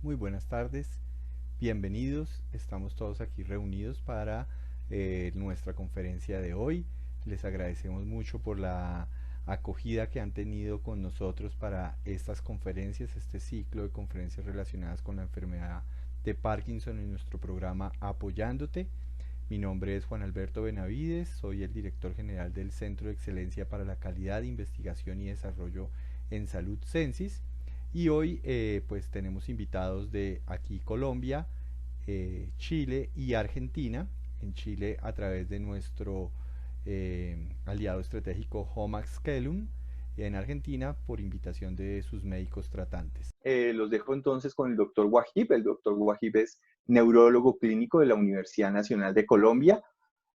Muy buenas tardes, bienvenidos. Estamos todos aquí reunidos para nuestra conferencia de hoy. Les agradecemos mucho por la acogida que han tenido con nosotros para estas conferencias, este ciclo de conferencias relacionadas con la enfermedad de Parkinson en nuestro programa Apoyándote. Mi nombre es Juan Alberto Benavides, soy el director general del Centro de Excelencia para la Calidad, Investigación y Desarrollo en Salud Censis. Y hoy pues tenemos invitados de aquí Colombia, Chile y Argentina. En Chile a través de nuestro aliado estratégico Homax Kellum, y en Argentina por invitación de sus médicos tratantes. Los dejo entonces con el doctor Wahib. El doctor Wahib es neurólogo clínico de la Universidad Nacional de Colombia.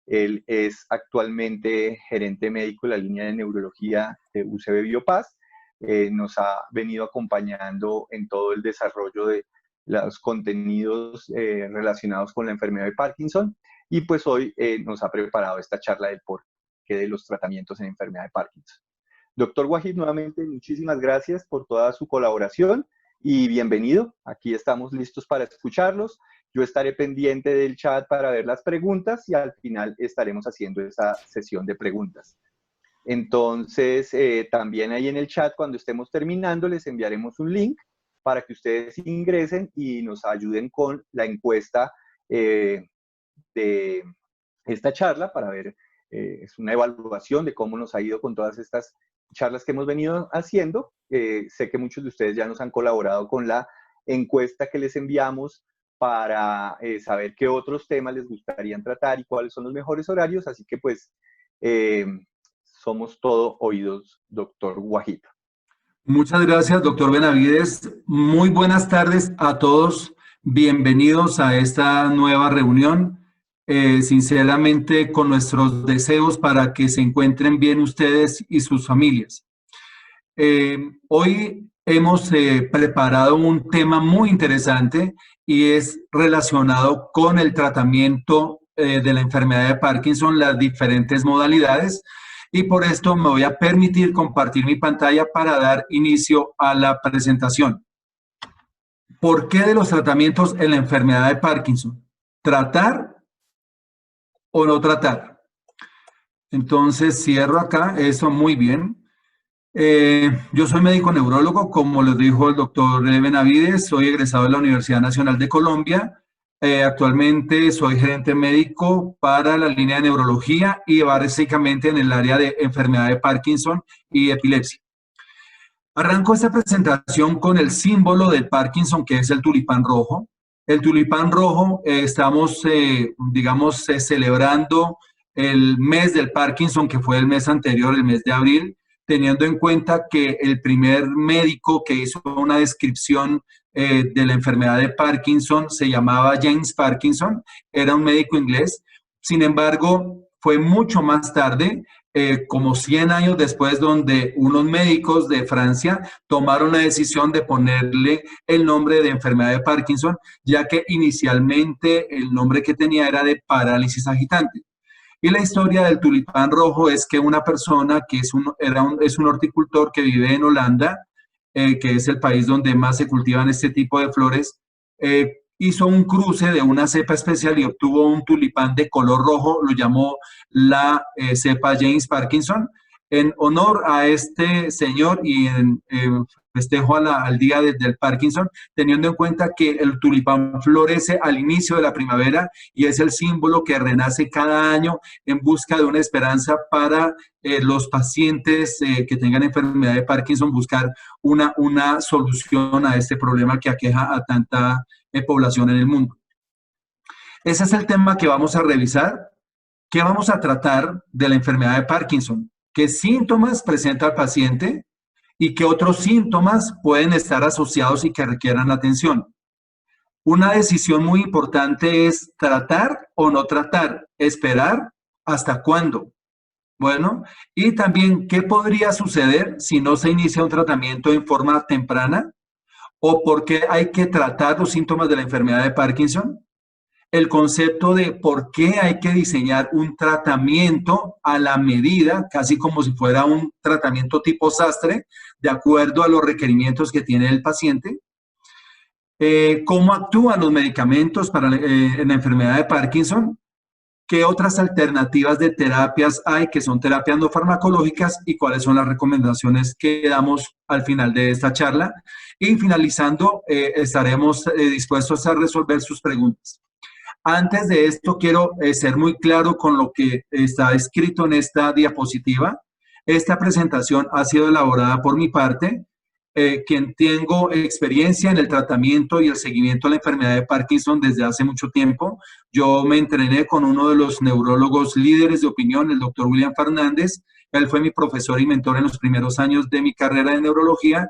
Él es actualmente gerente médico de la línea de neurología de UCB Biopaz. Nos ha venido acompañando en todo el desarrollo de los contenidos relacionados con la enfermedad de Parkinson, y pues hoy nos ha preparado esta charla del porqué de los tratamientos en enfermedad de Parkinson. Doctor Wahib, nuevamente muchísimas gracias por toda su colaboración y bienvenido. Aquí estamos listos para escucharlos. Yo estaré pendiente del chat para ver las preguntas y al final estaremos haciendo esa sesión de preguntas. Entonces, también ahí en el chat, cuando estemos terminando, les enviaremos un link para que ustedes ingresen y nos ayuden con la encuesta de esta charla para ver, es una evaluación de cómo nos ha ido con todas estas charlas que hemos venido haciendo. Sé que muchos de ustedes ya nos han colaborado con la encuesta que les enviamos para saber qué otros temas les gustarían tratar y cuáles son los mejores horarios, así que pues somos todo oídos, doctor Wahib. Muchas gracias, doctor Benavides. Muy buenas tardes a todos. Bienvenidos a esta nueva reunión. Sinceramente, con nuestros deseos para que se encuentren bien ustedes y sus familias. Hoy hemos preparado un tema muy interesante y es relacionado con el tratamiento de la enfermedad de Parkinson, las diferentes modalidades. Y por esto me voy a permitir compartir mi pantalla para dar inicio a la presentación. ¿Por qué de los tratamientos en la enfermedad de Parkinson? ¿Tratar o no tratar? Entonces cierro acá, eso muy bien. Yo soy médico neurólogo, como les dijo el doctor Benavides, soy egresado de la Universidad Nacional de Colombia. Actualmente soy gerente médico para la línea de neurología y básicamente en el área de enfermedad de Parkinson y epilepsia. Arranco esta presentación con el símbolo del Parkinson, que es el tulipán rojo. El tulipán rojo, estamos, digamos, celebrando el mes del Parkinson, que fue el mes anterior, el mes de abril, teniendo en cuenta que el primer médico que hizo una descripción de la enfermedad de Parkinson se llamaba James Parkinson, era un médico inglés. Sin embargo, fue mucho más tarde, como 100 años después, donde unos médicos de Francia tomaron la decisión de ponerle el nombre de enfermedad de Parkinson, ya que inicialmente el nombre que tenía era de parálisis agitante. Y la historia del tulipán rojo es que una persona que es un horticultor que vive en Holanda, que es el país donde más se cultivan este tipo de flores, hizo un cruce de una cepa especial y obtuvo un tulipán de color rojo, lo llamó la cepa James Parkinson, en honor a este señor y en festejo al día del Parkinson, teniendo en cuenta que el tulipán florece al inicio de la primavera y es el símbolo que renace cada año en busca de una esperanza para los pacientes que tengan enfermedad de Parkinson, buscar una solución a este problema que aqueja a tanta población en el mundo. Ese es el tema que vamos a revisar. ¿Qué vamos a tratar de la enfermedad de Parkinson? ¿Qué síntomas presenta el paciente y qué otros síntomas pueden estar asociados y que requieran atención? Una decisión muy importante es tratar o no tratar, esperar hasta cuándo. Bueno, y también qué podría suceder si no se inicia un tratamiento en forma temprana o por qué hay que tratar los síntomas de la enfermedad de Parkinson. El concepto de por qué hay que diseñar un tratamiento a la medida, casi como si fuera un tratamiento tipo sastre, de acuerdo a los requerimientos que tiene el paciente. cómo actúan los medicamentos en la enfermedad de Parkinson, qué otras alternativas de terapias hay que son terapias no farmacológicas y cuáles son las recomendaciones que damos al final de esta charla. Y finalizando, estaremos dispuestos a resolver sus preguntas. Antes de esto, quiero ser muy claro con lo que está escrito en esta diapositiva. Esta presentación ha sido elaborada por mi parte, quien tengo experiencia en el tratamiento y el seguimiento de la enfermedad de Parkinson desde hace mucho tiempo. Yo me entrené con uno de los neurólogos líderes de opinión, el doctor William Fernández. Él fue mi profesor y mentor en los primeros años de mi carrera de neurología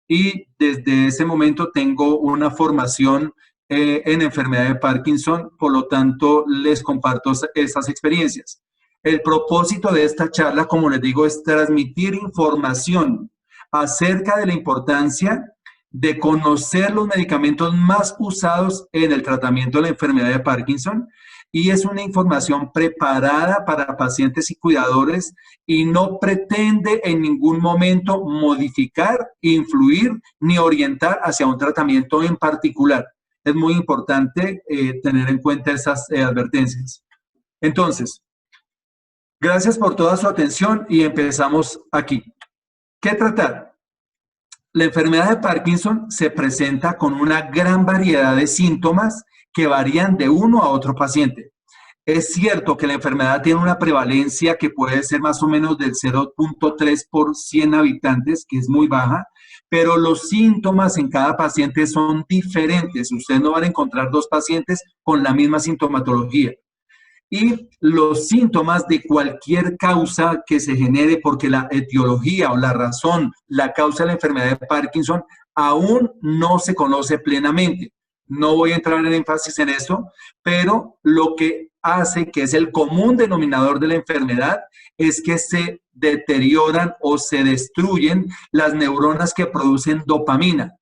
y desde ese momento tengo una formación en enfermedad de Parkinson, por lo tanto les comparto esas experiencias. El propósito de esta charla, como les digo, es transmitir información acerca de la importancia de conocer los medicamentos más usados en el tratamiento de la enfermedad de Parkinson, y es una información preparada para pacientes y cuidadores y no pretende en ningún momento modificar, influir ni orientar hacia un tratamiento en particular. Es muy importante tener en cuenta esas advertencias. Entonces, gracias por toda su atención y empezamos aquí. ¿Qué tratar? La enfermedad de Parkinson se presenta con una gran variedad de síntomas que varían de uno a otro paciente. Es cierto que la enfermedad tiene una prevalencia que puede ser más o menos del 0.3 por 100 habitantes, que es muy baja, pero los síntomas en cada paciente son diferentes. Ustedes no van a encontrar dos pacientes con la misma sintomatología. Y los síntomas de cualquier causa que se genere, porque la etiología o la razón, la causa de la enfermedad de Parkinson aún no se conoce plenamente. No voy a entrar en énfasis en eso, pero lo que hace que es el común denominador de la enfermedad es que se deterioran o se destruyen las neuronas que producen dopamina.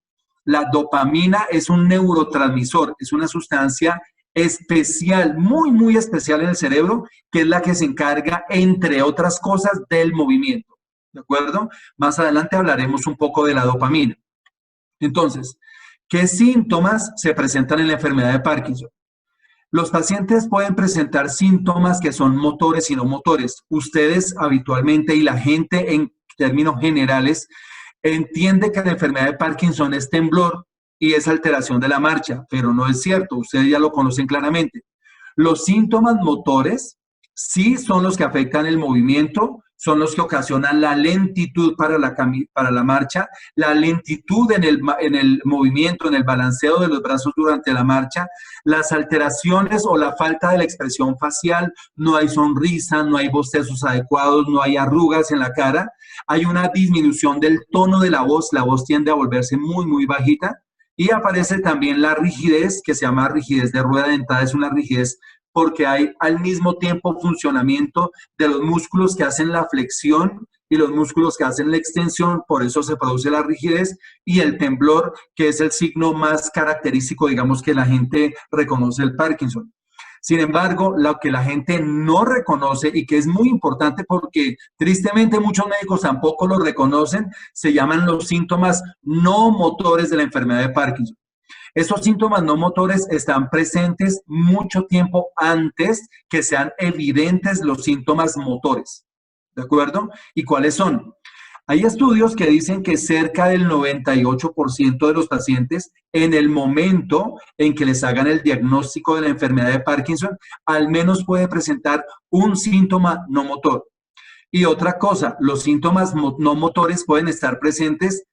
La dopamina es un neurotransmisor, es una sustancia especial, muy, muy especial en el cerebro, que es la que se encarga, entre otras cosas, del movimiento. ¿De acuerdo? Más adelante hablaremos un poco de la dopamina. Entonces, ¿qué síntomas se presentan en la enfermedad de Parkinson? Los pacientes pueden presentar síntomas que son motores y no motores. Ustedes habitualmente y la gente en términos generales entiende que la enfermedad de Parkinson es temblor y es alteración de la marcha, pero no es cierto, ustedes ya lo conocen claramente. Los síntomas motores sí son los que afectan el movimiento, son los que ocasionan la lentitud para la marcha, la lentitud en el movimiento, en el balanceo de los brazos durante la marcha, las alteraciones o la falta de la expresión facial, no hay sonrisa, no hay bostezos adecuados, no hay arrugas en la cara, hay una disminución del tono de la voz tiende a volverse muy, muy bajita, y aparece también la rigidez, que se llama rigidez de rueda dentada, es una rigidez porque hay al mismo tiempo funcionamiento de los músculos que hacen la flexión y los músculos que hacen la extensión, por eso se produce la rigidez, y el temblor, que es el signo más característico, digamos, que la gente reconoce el Parkinson. Sin embargo, lo que la gente no reconoce y que es muy importante porque tristemente muchos médicos tampoco lo reconocen, se llaman los síntomas no motores de la enfermedad de Parkinson. Estos síntomas no motores están presentes mucho tiempo antes que sean evidentes los síntomas motores. ¿De acuerdo? ¿Y cuáles son? Hay estudios que dicen que cerca del 98% de los pacientes, en el momento en que les hagan el diagnóstico de la enfermedad de Parkinson, al menos puede presentar un síntoma no motor. Y otra cosa, los síntomas no motores pueden estar presentes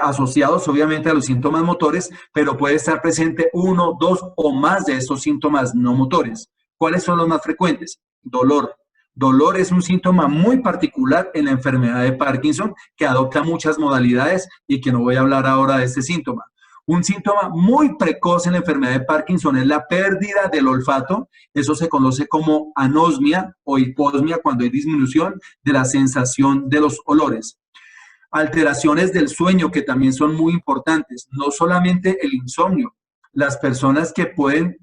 asociados obviamente a los síntomas motores, pero puede estar presente uno, dos o más de estos síntomas no motores. ¿Cuáles son los más frecuentes? Dolor. Dolor es un síntoma muy particular en la enfermedad de Parkinson que adopta muchas modalidades y que no voy a hablar ahora de este síntoma. Un síntoma muy precoz en la enfermedad de Parkinson es la pérdida del olfato. Eso se conoce como anosmia o hiposmia cuando hay disminución de la sensación de los olores. Alteraciones del sueño que también son muy importantes, no solamente el insomnio. Las personas que pueden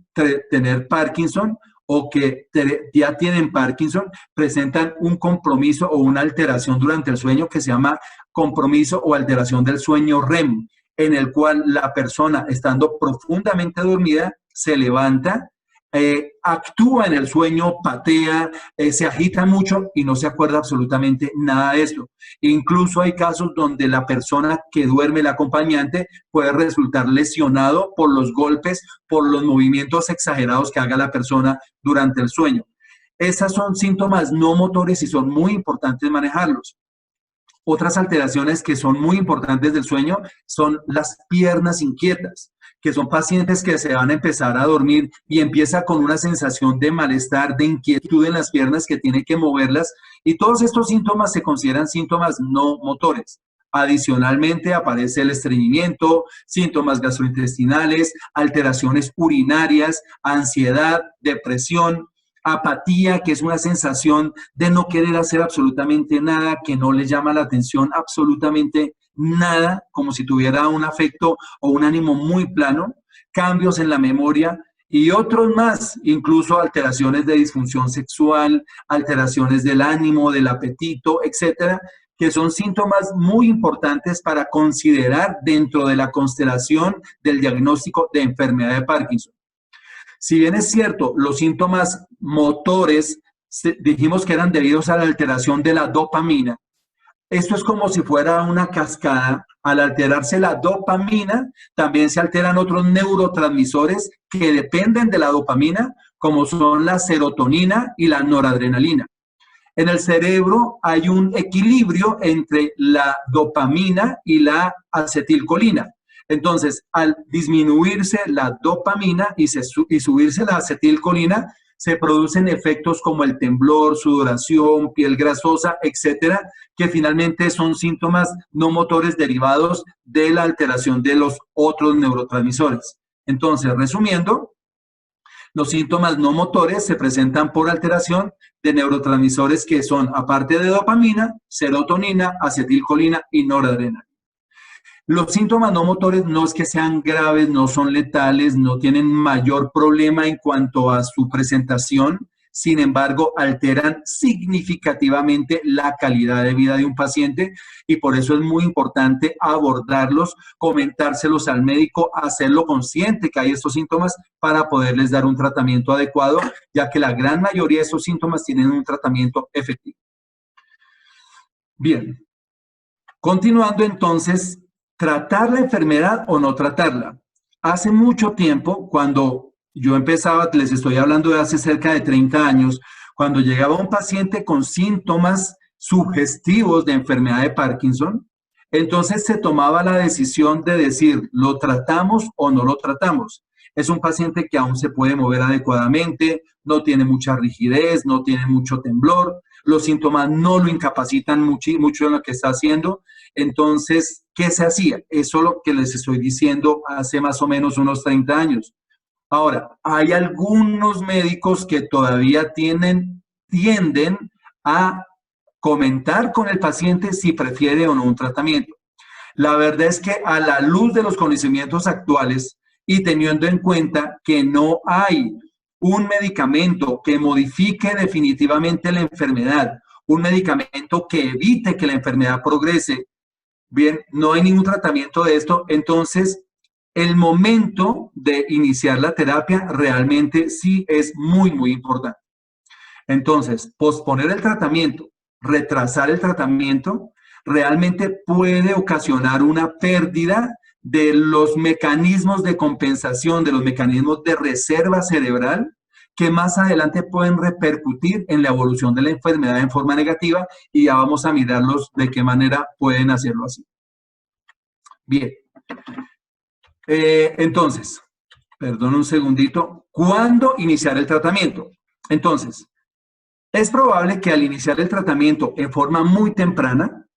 tener Parkinson o que ya tienen Parkinson presentan un compromiso o una alteración durante el sueño que se llama compromiso o alteración del sueño REM. en el cual la persona, estando profundamente dormida, se levanta, actúa en el sueño, patea, se agita mucho y no se acuerda absolutamente nada de esto. Incluso hay casos donde la persona que duerme, el acompañante, puede resultar lesionado por los golpes, por los movimientos exagerados que haga la persona durante el sueño. Esas son síntomas no motores y son muy importantes manejarlos. Otras alteraciones que son muy importantes del sueño son las piernas inquietas, que son pacientes que se van a empezar a dormir y empieza con una sensación de malestar, de inquietud en las piernas que tiene que moverlas, y todos estos síntomas se consideran síntomas no motores. Adicionalmente aparece el estreñimiento, síntomas gastrointestinales, alteraciones urinarias, ansiedad, depresión, apatía, que es una sensación de no querer hacer absolutamente nada, que no le llama la atención absolutamente nada, como si tuviera un afecto o un ánimo muy plano, cambios en la memoria y otros más, incluso alteraciones de disfunción sexual, alteraciones del ánimo, del apetito, etcétera, que son síntomas muy importantes para considerar dentro de la constelación del diagnóstico de enfermedad de Parkinson. Si bien es cierto, los síntomas motores dijimos que eran debidos a la alteración de la dopamina. Esto es como si fuera una cascada. Al alterarse la dopamina, también se alteran otros neurotransmisores que dependen de la dopamina, como son la serotonina y la noradrenalina. En el cerebro hay un equilibrio entre la dopamina y la acetilcolina. Entonces, al disminuirse la dopamina y subirse la acetilcolina, se producen efectos como el temblor, sudoración, piel grasosa, etcétera, que finalmente son síntomas no motores derivados de la alteración de los otros neurotransmisores. Entonces, resumiendo, los síntomas no motores se presentan por alteración de neurotransmisores que son, aparte de dopamina, serotonina, acetilcolina y noradrenalina. Los síntomas no motores no es que sean graves, no son letales, no tienen mayor problema en cuanto a su presentación, sin embargo, alteran significativamente la calidad de vida de un paciente y por eso es muy importante abordarlos, comentárselos al médico, hacerlo consciente que hay estos síntomas para poderles dar un tratamiento adecuado, ya que la gran mayoría de estos síntomas tienen un tratamiento efectivo. Bien, continuando entonces, ¿tratar la enfermedad o no tratarla? Hace mucho tiempo, cuando yo empezaba, les estoy hablando de hace cerca de 30 años, cuando llegaba un paciente con síntomas sugestivos de enfermedad de Parkinson, entonces se tomaba la decisión de decir, ¿lo tratamos o no lo tratamos? Es un paciente que aún se puede mover adecuadamente, no tiene mucha rigidez, no tiene mucho temblor, los síntomas no lo incapacitan mucho en lo que está haciendo. Entonces, ¿qué se hacía? Eso es lo que les estoy diciendo hace más o menos unos 30 años. Ahora, hay algunos médicos que todavía tienden a comentar con el paciente si prefiere o no un tratamiento. La verdad es que a la luz de los conocimientos actuales y teniendo en cuenta que no hay un medicamento que modifique definitivamente la enfermedad, un medicamento que evite que la enfermedad progrese, bien, no hay ningún tratamiento de esto, entonces el momento de iniciar la terapia realmente sí es muy, muy importante. Entonces, posponer el tratamiento, retrasar el tratamiento, realmente puede ocasionar una pérdida de los mecanismos de compensación, de los mecanismos de reserva cerebral, que más adelante pueden repercutir en la evolución de la enfermedad en forma negativa y ya vamos a mirarlos de qué manera pueden hacerlo así. Bien. Entonces, perdón un segundito, ¿cuándo iniciar el tratamiento? Entonces, es probable que al iniciar el tratamiento en forma muy temprana,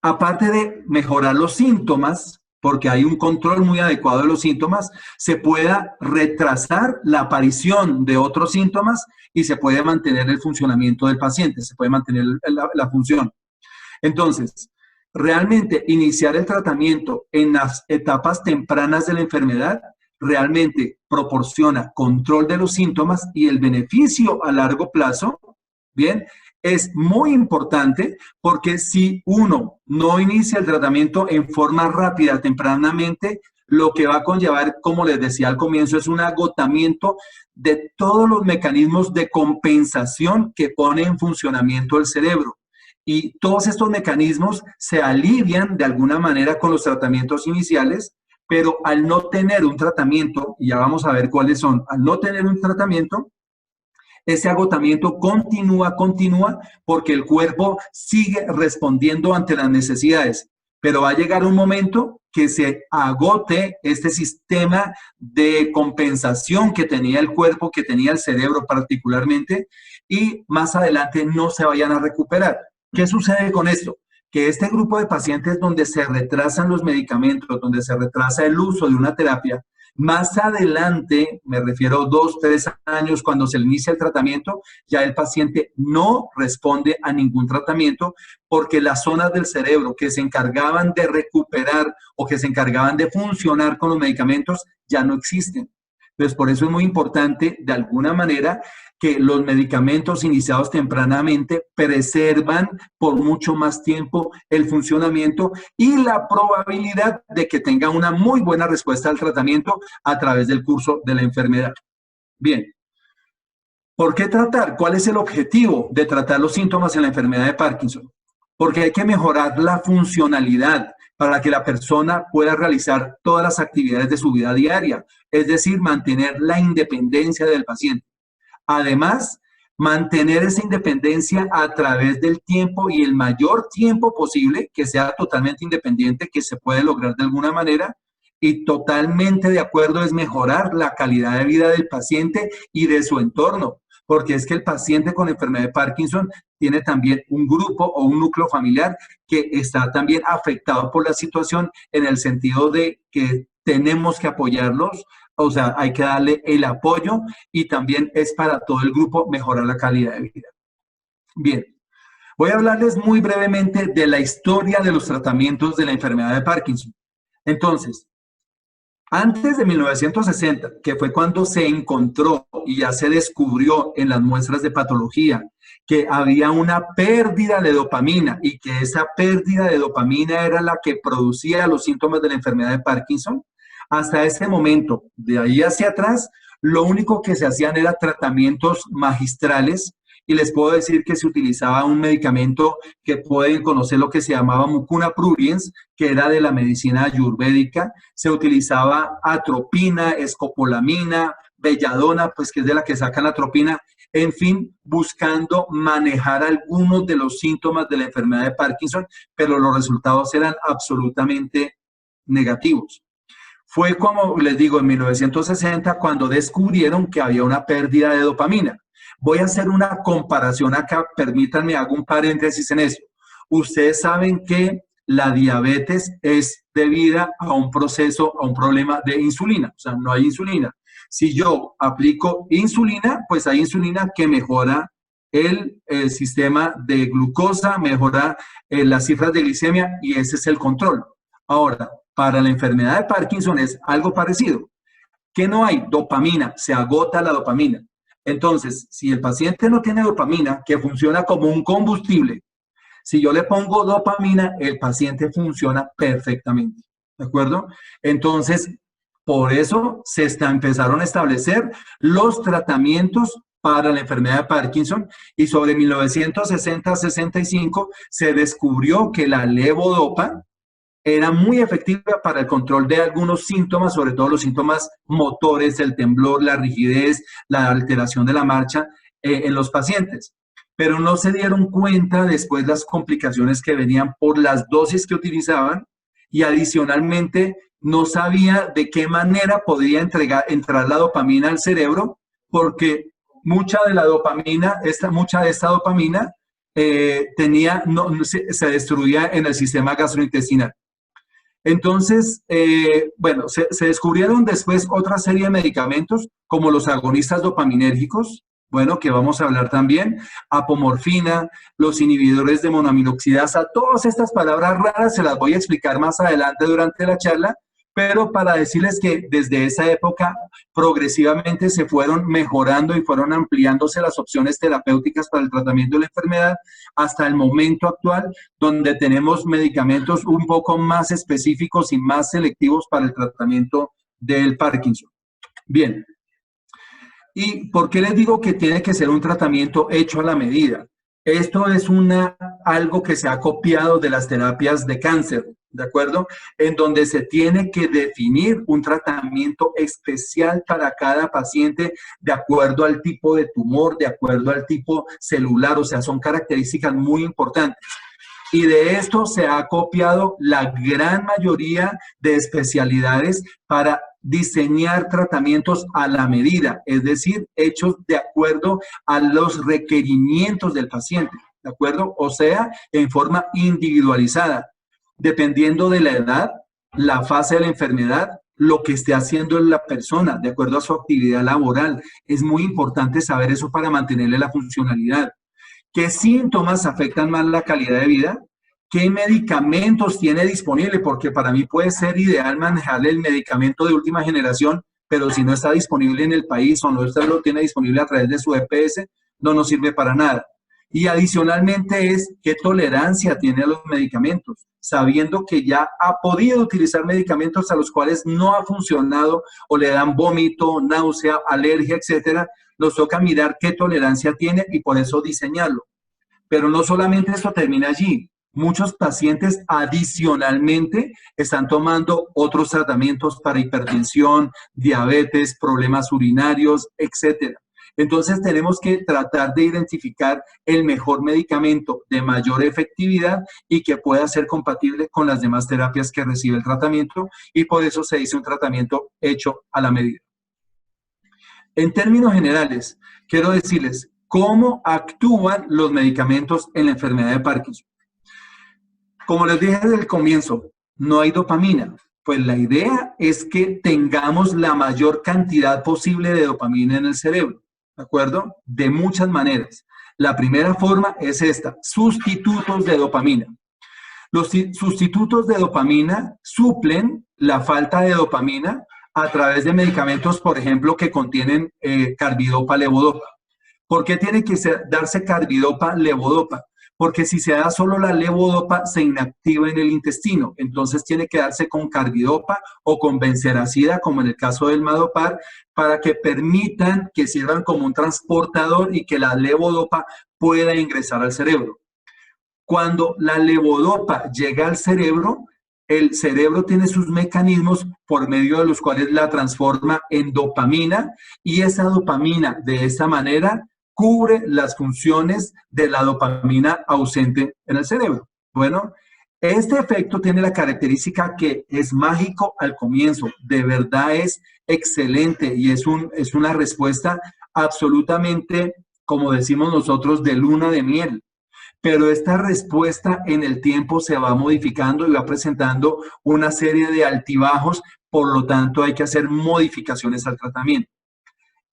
aparte de mejorar los síntomas, porque hay un control muy adecuado de los síntomas, se pueda retrasar la aparición de otros síntomas y se puede mantener el funcionamiento del paciente, se puede mantener la función. Entonces, realmente iniciar el tratamiento en las etapas tempranas de la enfermedad realmente proporciona control de los síntomas y el beneficio a largo plazo, bien, es muy importante porque si uno no inicia el tratamiento en forma rápida, tempranamente, lo que va a conllevar, como les decía al comienzo, es un agotamiento de todos los mecanismos de compensación que pone en funcionamiento el cerebro. Y todos estos mecanismos se alivian de alguna manera con los tratamientos iniciales, pero al no tener un tratamiento, y ya vamos a ver cuáles son, al no tener un tratamiento, ese agotamiento continúa porque el cuerpo sigue respondiendo ante las necesidades, pero va a llegar un momento que se agote este sistema de compensación que tenía el cuerpo, que tenía el cerebro particularmente, y más adelante no se vayan a recuperar. ¿Qué sucede con esto? Que este grupo de pacientes donde se retrasan los medicamentos, donde se retrasa el uso de una terapia, más adelante, me refiero 2, 3 años, cuando se inicia el tratamiento, ya el paciente no responde a ningún tratamiento porque las zonas del cerebro que se encargaban de recuperar o que se encargaban de funcionar con los medicamentos ya no existen. Entonces, por eso es muy importante, de alguna manera, que los medicamentos iniciados tempranamente preservan por mucho más tiempo el funcionamiento y la probabilidad de que tenga una muy buena respuesta al tratamiento a través del curso de la enfermedad. Bien, ¿por qué tratar? ¿Cuál es el objetivo de tratar los síntomas en la enfermedad de Parkinson? Porque hay que mejorar la funcionalidad para que la persona pueda realizar todas las actividades de su vida diaria, es decir, mantener la independencia del paciente. Además, mantener esa independencia a través del tiempo y el mayor tiempo posible, que sea totalmente independiente, que se puede lograr de alguna manera, y totalmente de acuerdo es mejorar la calidad de vida del paciente y de su entorno, porque es que el paciente con enfermedad de Parkinson tiene también un grupo o un núcleo familiar que está también afectado por la situación en el sentido de que tenemos que apoyarlos. O sea, hay que darle el apoyo y también es para todo el grupo mejorar la calidad de vida. Bien, voy a hablarles muy brevemente de la historia de los tratamientos de la enfermedad de Parkinson. Entonces, antes de 1960, que fue cuando se encontró y ya se descubrió en las muestras de patología que había una pérdida de dopamina y que esa pérdida de dopamina era la que producía los síntomas de la enfermedad de Parkinson, hasta ese momento, de ahí hacia atrás, lo único que se hacían era tratamientos magistrales y les puedo decir que se utilizaba un medicamento que pueden conocer lo que se llamaba mucuna pruriens, que era de la medicina ayurvédica. Se utilizaba atropina, escopolamina, belladona, pues que es de la que sacan atropina, en fin, buscando manejar algunos de los síntomas de la enfermedad de Parkinson, pero los resultados eran absolutamente negativos. Fue como les digo, en 1960 cuando descubrieron que había una pérdida de dopamina. Voy a hacer una comparación acá, permítanme, hago un paréntesis en eso. Ustedes saben que la diabetes es debida a un proceso, a un problema de insulina, o sea, no hay insulina. Si yo aplico insulina, pues hay insulina que mejora el sistema de glucosa, mejora las cifras de glicemia y ese es el control. Ahora, para la enfermedad de Parkinson es algo parecido. ¿Qué no hay? Dopamina, se agota la dopamina. Entonces, si el paciente no tiene dopamina, que funciona como un combustible, si yo le pongo dopamina, el paciente funciona perfectamente, ¿de acuerdo? Entonces, por eso se empezaron a establecer los tratamientos para la enfermedad de Parkinson y sobre 1960-65 se descubrió que la levodopa era muy efectiva para el control de algunos síntomas, sobre todo los síntomas motores, el temblor, la rigidez, la alteración de la marcha en los pacientes. Pero no se dieron cuenta después las complicaciones que venían por las dosis que utilizaban y adicionalmente no sabía de qué manera podía entrar la dopamina al cerebro porque mucha de esta dopamina se destruía en el sistema gastrointestinal. Entonces, bueno, se descubrieron después otra serie de medicamentos como los agonistas dopaminérgicos, bueno, que vamos a hablar también, apomorfina, los inhibidores de monoaminoxidasa, todas estas palabras raras se las voy a explicar más adelante durante la charla, pero para decirles que desde esa época progresivamente se fueron mejorando y fueron ampliándose las opciones terapéuticas para el tratamiento de la enfermedad hasta el momento actual, donde tenemos medicamentos un poco más específicos y más selectivos para el tratamiento del Parkinson. Bien. ¿Y por qué les digo que tiene que ser un tratamiento hecho a la medida? Esto es algo que se ha copiado de las terapias de cáncer, ¿de acuerdo? En donde se tiene que definir un tratamiento especial para cada paciente de acuerdo al tipo de tumor, de acuerdo al tipo celular, o sea, son características muy importantes. Y de esto se ha copiado la gran mayoría de especialidades para diseñar tratamientos a la medida, es decir, hechos de acuerdo a los requerimientos del paciente, ¿de acuerdo? O sea, en forma individualizada, dependiendo de la edad, la fase de la enfermedad, lo que esté haciendo la persona, de acuerdo a su actividad laboral. Es muy importante saber eso para mantenerle la funcionalidad. ¿Qué síntomas afectan más la calidad de vida? ¿Qué medicamentos tiene disponible? Porque para mí puede ser ideal manejarle el medicamento de última generación, pero si no está disponible en el país o no usted lo tiene disponible a través de su EPS, no nos sirve para nada. Y adicionalmente es qué tolerancia tiene a los medicamentos, sabiendo que ya ha podido utilizar medicamentos a los cuales no ha funcionado o le dan vómito, náusea, alergia, etcétera. Nos toca mirar qué tolerancia tiene y por eso diseñarlo. Pero no solamente esto termina allí. Muchos pacientes adicionalmente están tomando otros tratamientos para hipertensión, diabetes, problemas urinarios, etcétera. Entonces tenemos que tratar de identificar el mejor medicamento de mayor efectividad y que pueda ser compatible con las demás terapias que recibe el tratamiento, y por eso se dice un tratamiento hecho a la medida. En términos generales, quiero decirles cómo actúan los medicamentos en la enfermedad de Parkinson. Como les dije desde el comienzo, no hay dopamina. Pues la idea es que tengamos la mayor cantidad posible de dopamina en el cerebro, ¿de acuerdo? De muchas maneras. La primera forma es esta: sustitutos de dopamina. Los sustitutos de dopamina suplen la falta de dopamina a través de medicamentos, por ejemplo, que contienen carbidopa, levodopa. ¿Por qué tiene que darse carbidopa, levodopa? Porque si se da solo la levodopa, se inactiva en el intestino. Entonces tiene que darse con carbidopa o con benseracida, como en el caso del Madopar, para que permitan que sirvan como un transportador y que la levodopa pueda ingresar al cerebro. Cuando la levodopa llega al cerebro, el cerebro tiene sus mecanismos por medio de los cuales la transforma en dopamina, y esa dopamina de esta manera cubre las funciones de la dopamina ausente en el cerebro. Bueno, este efecto tiene la característica que es mágico al comienzo, de verdad es excelente y es una respuesta absolutamente, como decimos nosotros, de luna de miel. Pero esta respuesta en el tiempo se va modificando y va presentando una serie de altibajos, por lo tanto hay que hacer modificaciones al tratamiento.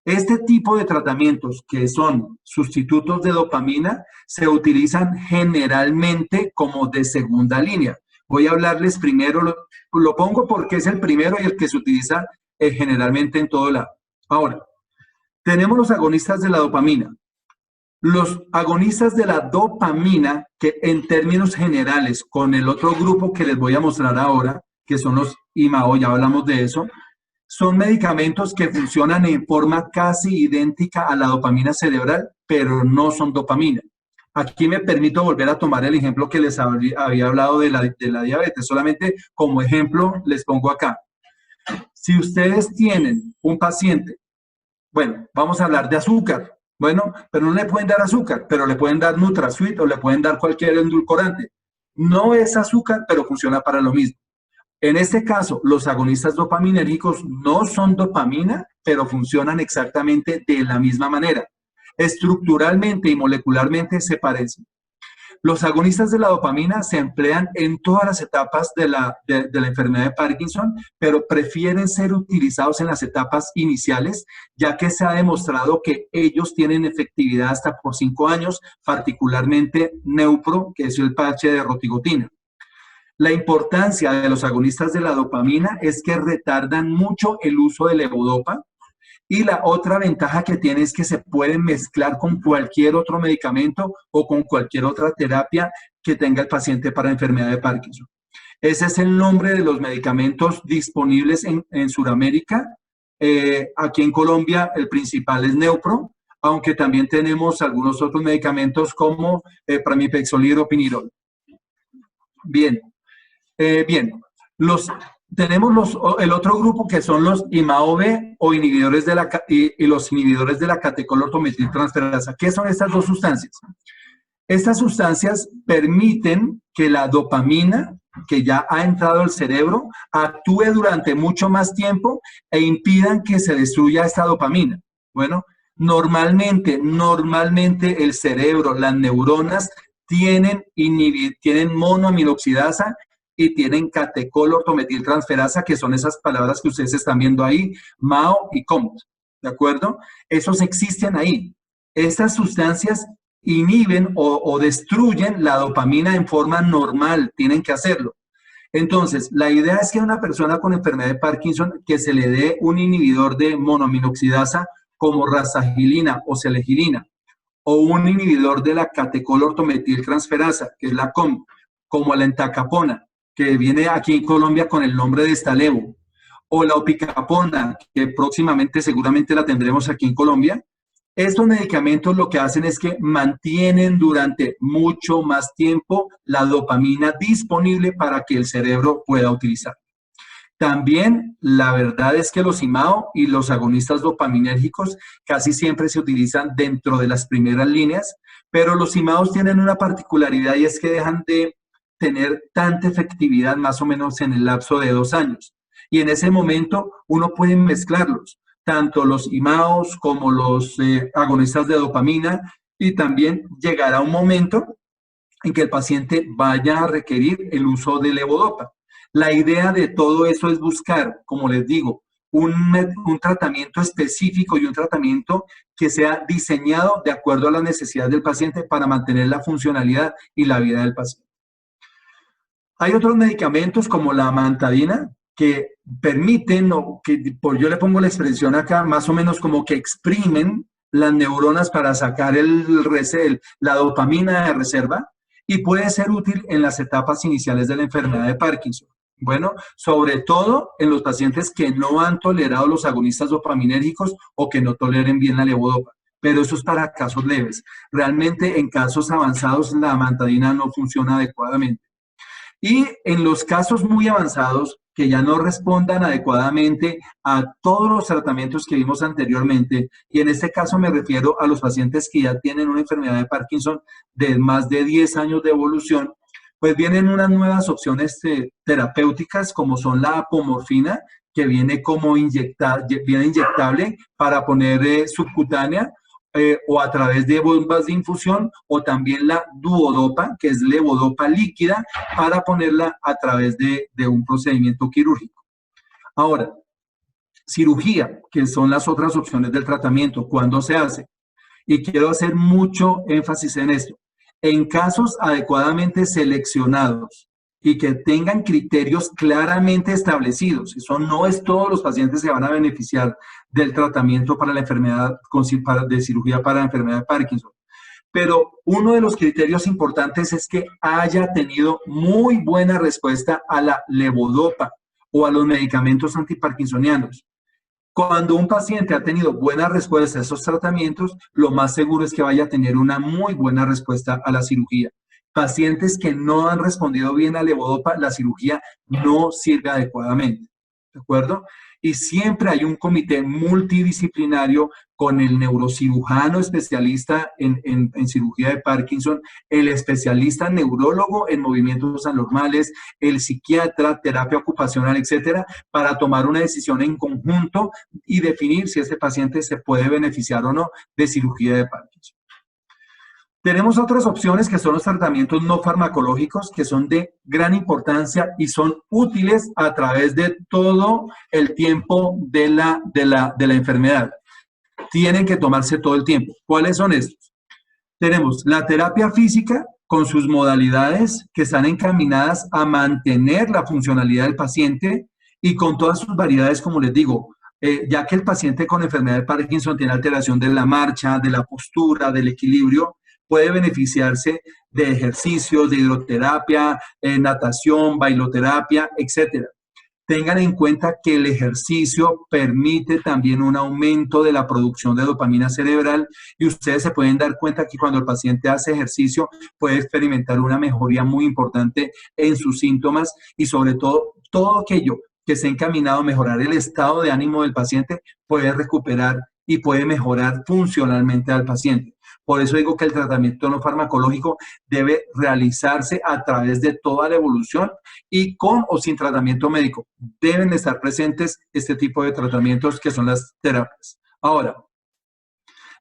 Este tipo de tratamientos, que son sustitutos de dopamina, se utilizan generalmente como de segunda línea. Voy a hablarles primero, lo pongo porque es el primero y el que se utiliza generalmente en todo lado. Ahora, tenemos los agonistas de la dopamina. Los agonistas de la dopamina, que en términos generales, con el otro grupo que les voy a mostrar ahora, que son los IMAO, ya hablamos de eso, son medicamentos que funcionan en forma casi idéntica a la dopamina cerebral, pero no son dopamina. Aquí me permito volver a tomar el ejemplo que les había hablado de la diabetes. Solamente como ejemplo les pongo acá. Si ustedes tienen un paciente, bueno, vamos a hablar de azúcar. Bueno, pero no le pueden dar azúcar, pero le pueden dar NutraSweet o le pueden dar cualquier endulcorante. No es azúcar, pero funciona para lo mismo. En este caso, los agonistas dopaminérgicos no son dopamina, pero funcionan exactamente de la misma manera. Estructuralmente y molecularmente se parecen. Los agonistas de la dopamina se emplean en todas las etapas de la enfermedad de Parkinson, pero prefieren ser utilizados en las etapas iniciales, ya que se ha demostrado que ellos tienen efectividad hasta por 5 años, particularmente Neupro, que es el parche de rotigotina. La importancia de los agonistas de la dopamina es que retardan mucho el uso de levodopa, y la otra ventaja que tiene es que se pueden mezclar con cualquier otro medicamento o con cualquier otra terapia que tenga el paciente para enfermedad de Parkinson. Ese es el nombre de los medicamentos disponibles en Sudamérica. Aquí en Colombia el principal es Neupro, aunque también tenemos algunos otros medicamentos como Pramipexol y Ropinirol. Bien, tenemos el otro grupo que son los IMAO-B o inhibidores de y los inhibidores de la catecol-ortometiltransferasa. ¿Qué son estas dos sustancias? Estas sustancias permiten que la dopamina, que ya ha entrado al cerebro, actúe durante mucho más tiempo e impidan que se destruya esta dopamina. Bueno, normalmente el cerebro, las neuronas, tienen monoaminoxidasa y tienen catecol-ortometiltransferasa, que son esas palabras que ustedes están viendo ahí, MAO y COMT, ¿de acuerdo? Esos existen ahí. Estas sustancias inhiben o destruyen la dopamina en forma normal, tienen que hacerlo. Entonces, la idea es que a una persona con enfermedad de Parkinson que se le dé un inhibidor de monoaminoxidasa como rastagilina o selegilina, o un inhibidor de la catecol-ortometiltransferasa, que es la COM, como la entacapona, que viene aquí en Colombia con el nombre de Stalevo, o la opicapona, que próximamente seguramente la tendremos aquí en Colombia. Estos medicamentos lo que hacen es que mantienen durante mucho más tiempo la dopamina disponible para que el cerebro pueda utilizar. También la verdad es que los IMAO y los agonistas dopaminérgicos casi siempre se utilizan dentro de las primeras líneas, pero los IMAOs tienen una particularidad y es que dejan de tener tanta efectividad más o menos en el lapso de 2 años. Y en ese momento uno puede mezclarlos, tanto los IMAOs como los agonistas de dopamina, y también llegará un momento en que el paciente vaya a requerir el uso de levodopa. La idea de todo eso es buscar, como les digo, un tratamiento específico y un tratamiento que sea diseñado de acuerdo a las necesidades del paciente para mantener la funcionalidad y la vida del paciente. Hay otros medicamentos como la amantadina que permiten, yo le pongo la expresión acá, más o menos como que exprimen las neuronas para sacar la dopamina de reserva, y puede ser útil en las etapas iniciales de la enfermedad de Parkinson. Bueno, sobre todo en los pacientes que no han tolerado los agonistas dopaminérgicos o que no toleren bien la levodopa. Pero eso es para casos leves. Realmente en casos avanzados la amantadina no funciona adecuadamente. Y en los casos muy avanzados, que ya no respondan adecuadamente a todos los tratamientos que vimos anteriormente, y en este caso me refiero a los pacientes que ya tienen una enfermedad de Parkinson de más de 10 años de evolución, pues vienen unas nuevas opciones terapéuticas como son la apomorfina, que viene como viene inyectable para poner subcutánea, o a través de bombas de infusión, o también la duodopa, que es levodopa líquida, para ponerla a través de un procedimiento quirúrgico. Ahora, cirugía, que son las otras opciones del tratamiento, ¿cuándo se hace? Y quiero hacer mucho énfasis en esto. En casos adecuadamente seleccionados y que tengan criterios claramente establecidos. Eso no es todos los pacientes se van a beneficiar del tratamiento para la enfermedad de cirugía para la enfermedad de Parkinson. Pero uno de los criterios importantes es que haya tenido muy buena respuesta a la levodopa o a los medicamentos antiparkinsonianos. Cuando un paciente ha tenido buena respuesta a esos tratamientos, lo más seguro es que vaya a tener una muy buena respuesta a la cirugía. Pacientes que no han respondido bien a levodopa, la cirugía no sirve adecuadamente, ¿de acuerdo? Y siempre hay un comité multidisciplinario con el neurocirujano especialista en cirugía de Parkinson, el especialista neurólogo en movimientos anormales, el psiquiatra, terapia ocupacional, etcétera, para tomar una decisión en conjunto y definir si este paciente se puede beneficiar o no de cirugía de Parkinson. Tenemos otras opciones que son los tratamientos no farmacológicos, que son de gran importancia y son útiles a través de todo el tiempo de la enfermedad. Tienen que tomarse todo el tiempo. ¿Cuáles son estos? Tenemos la terapia física con sus modalidades que están encaminadas a mantener la funcionalidad del paciente y con todas sus variedades, como les digo, ya que el paciente con enfermedad de Parkinson tiene alteración de la marcha, de la postura, del equilibrio, puede beneficiarse de ejercicios, de hidroterapia, natación, bailoterapia, etcétera. Tengan en cuenta que el ejercicio permite también un aumento de la producción de dopamina cerebral y ustedes se pueden dar cuenta que cuando el paciente hace ejercicio puede experimentar una mejoría muy importante en sus síntomas y sobre todo aquello que esté encaminado a mejorar el estado de ánimo del paciente puede recuperar y puede mejorar funcionalmente al paciente. Por eso digo que el tratamiento no farmacológico debe realizarse a través de toda la evolución y con o sin tratamiento médico. Deben estar presentes este tipo de tratamientos que son las terapias. Ahora,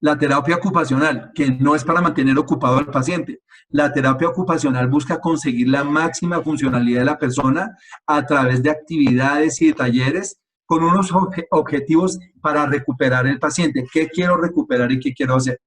la terapia ocupacional, que no es para mantener ocupado al paciente. La terapia ocupacional busca conseguir la máxima funcionalidad de la persona a través de actividades y de talleres con unos objetivos para recuperar el paciente. ¿Qué quiero recuperar y qué quiero hacer?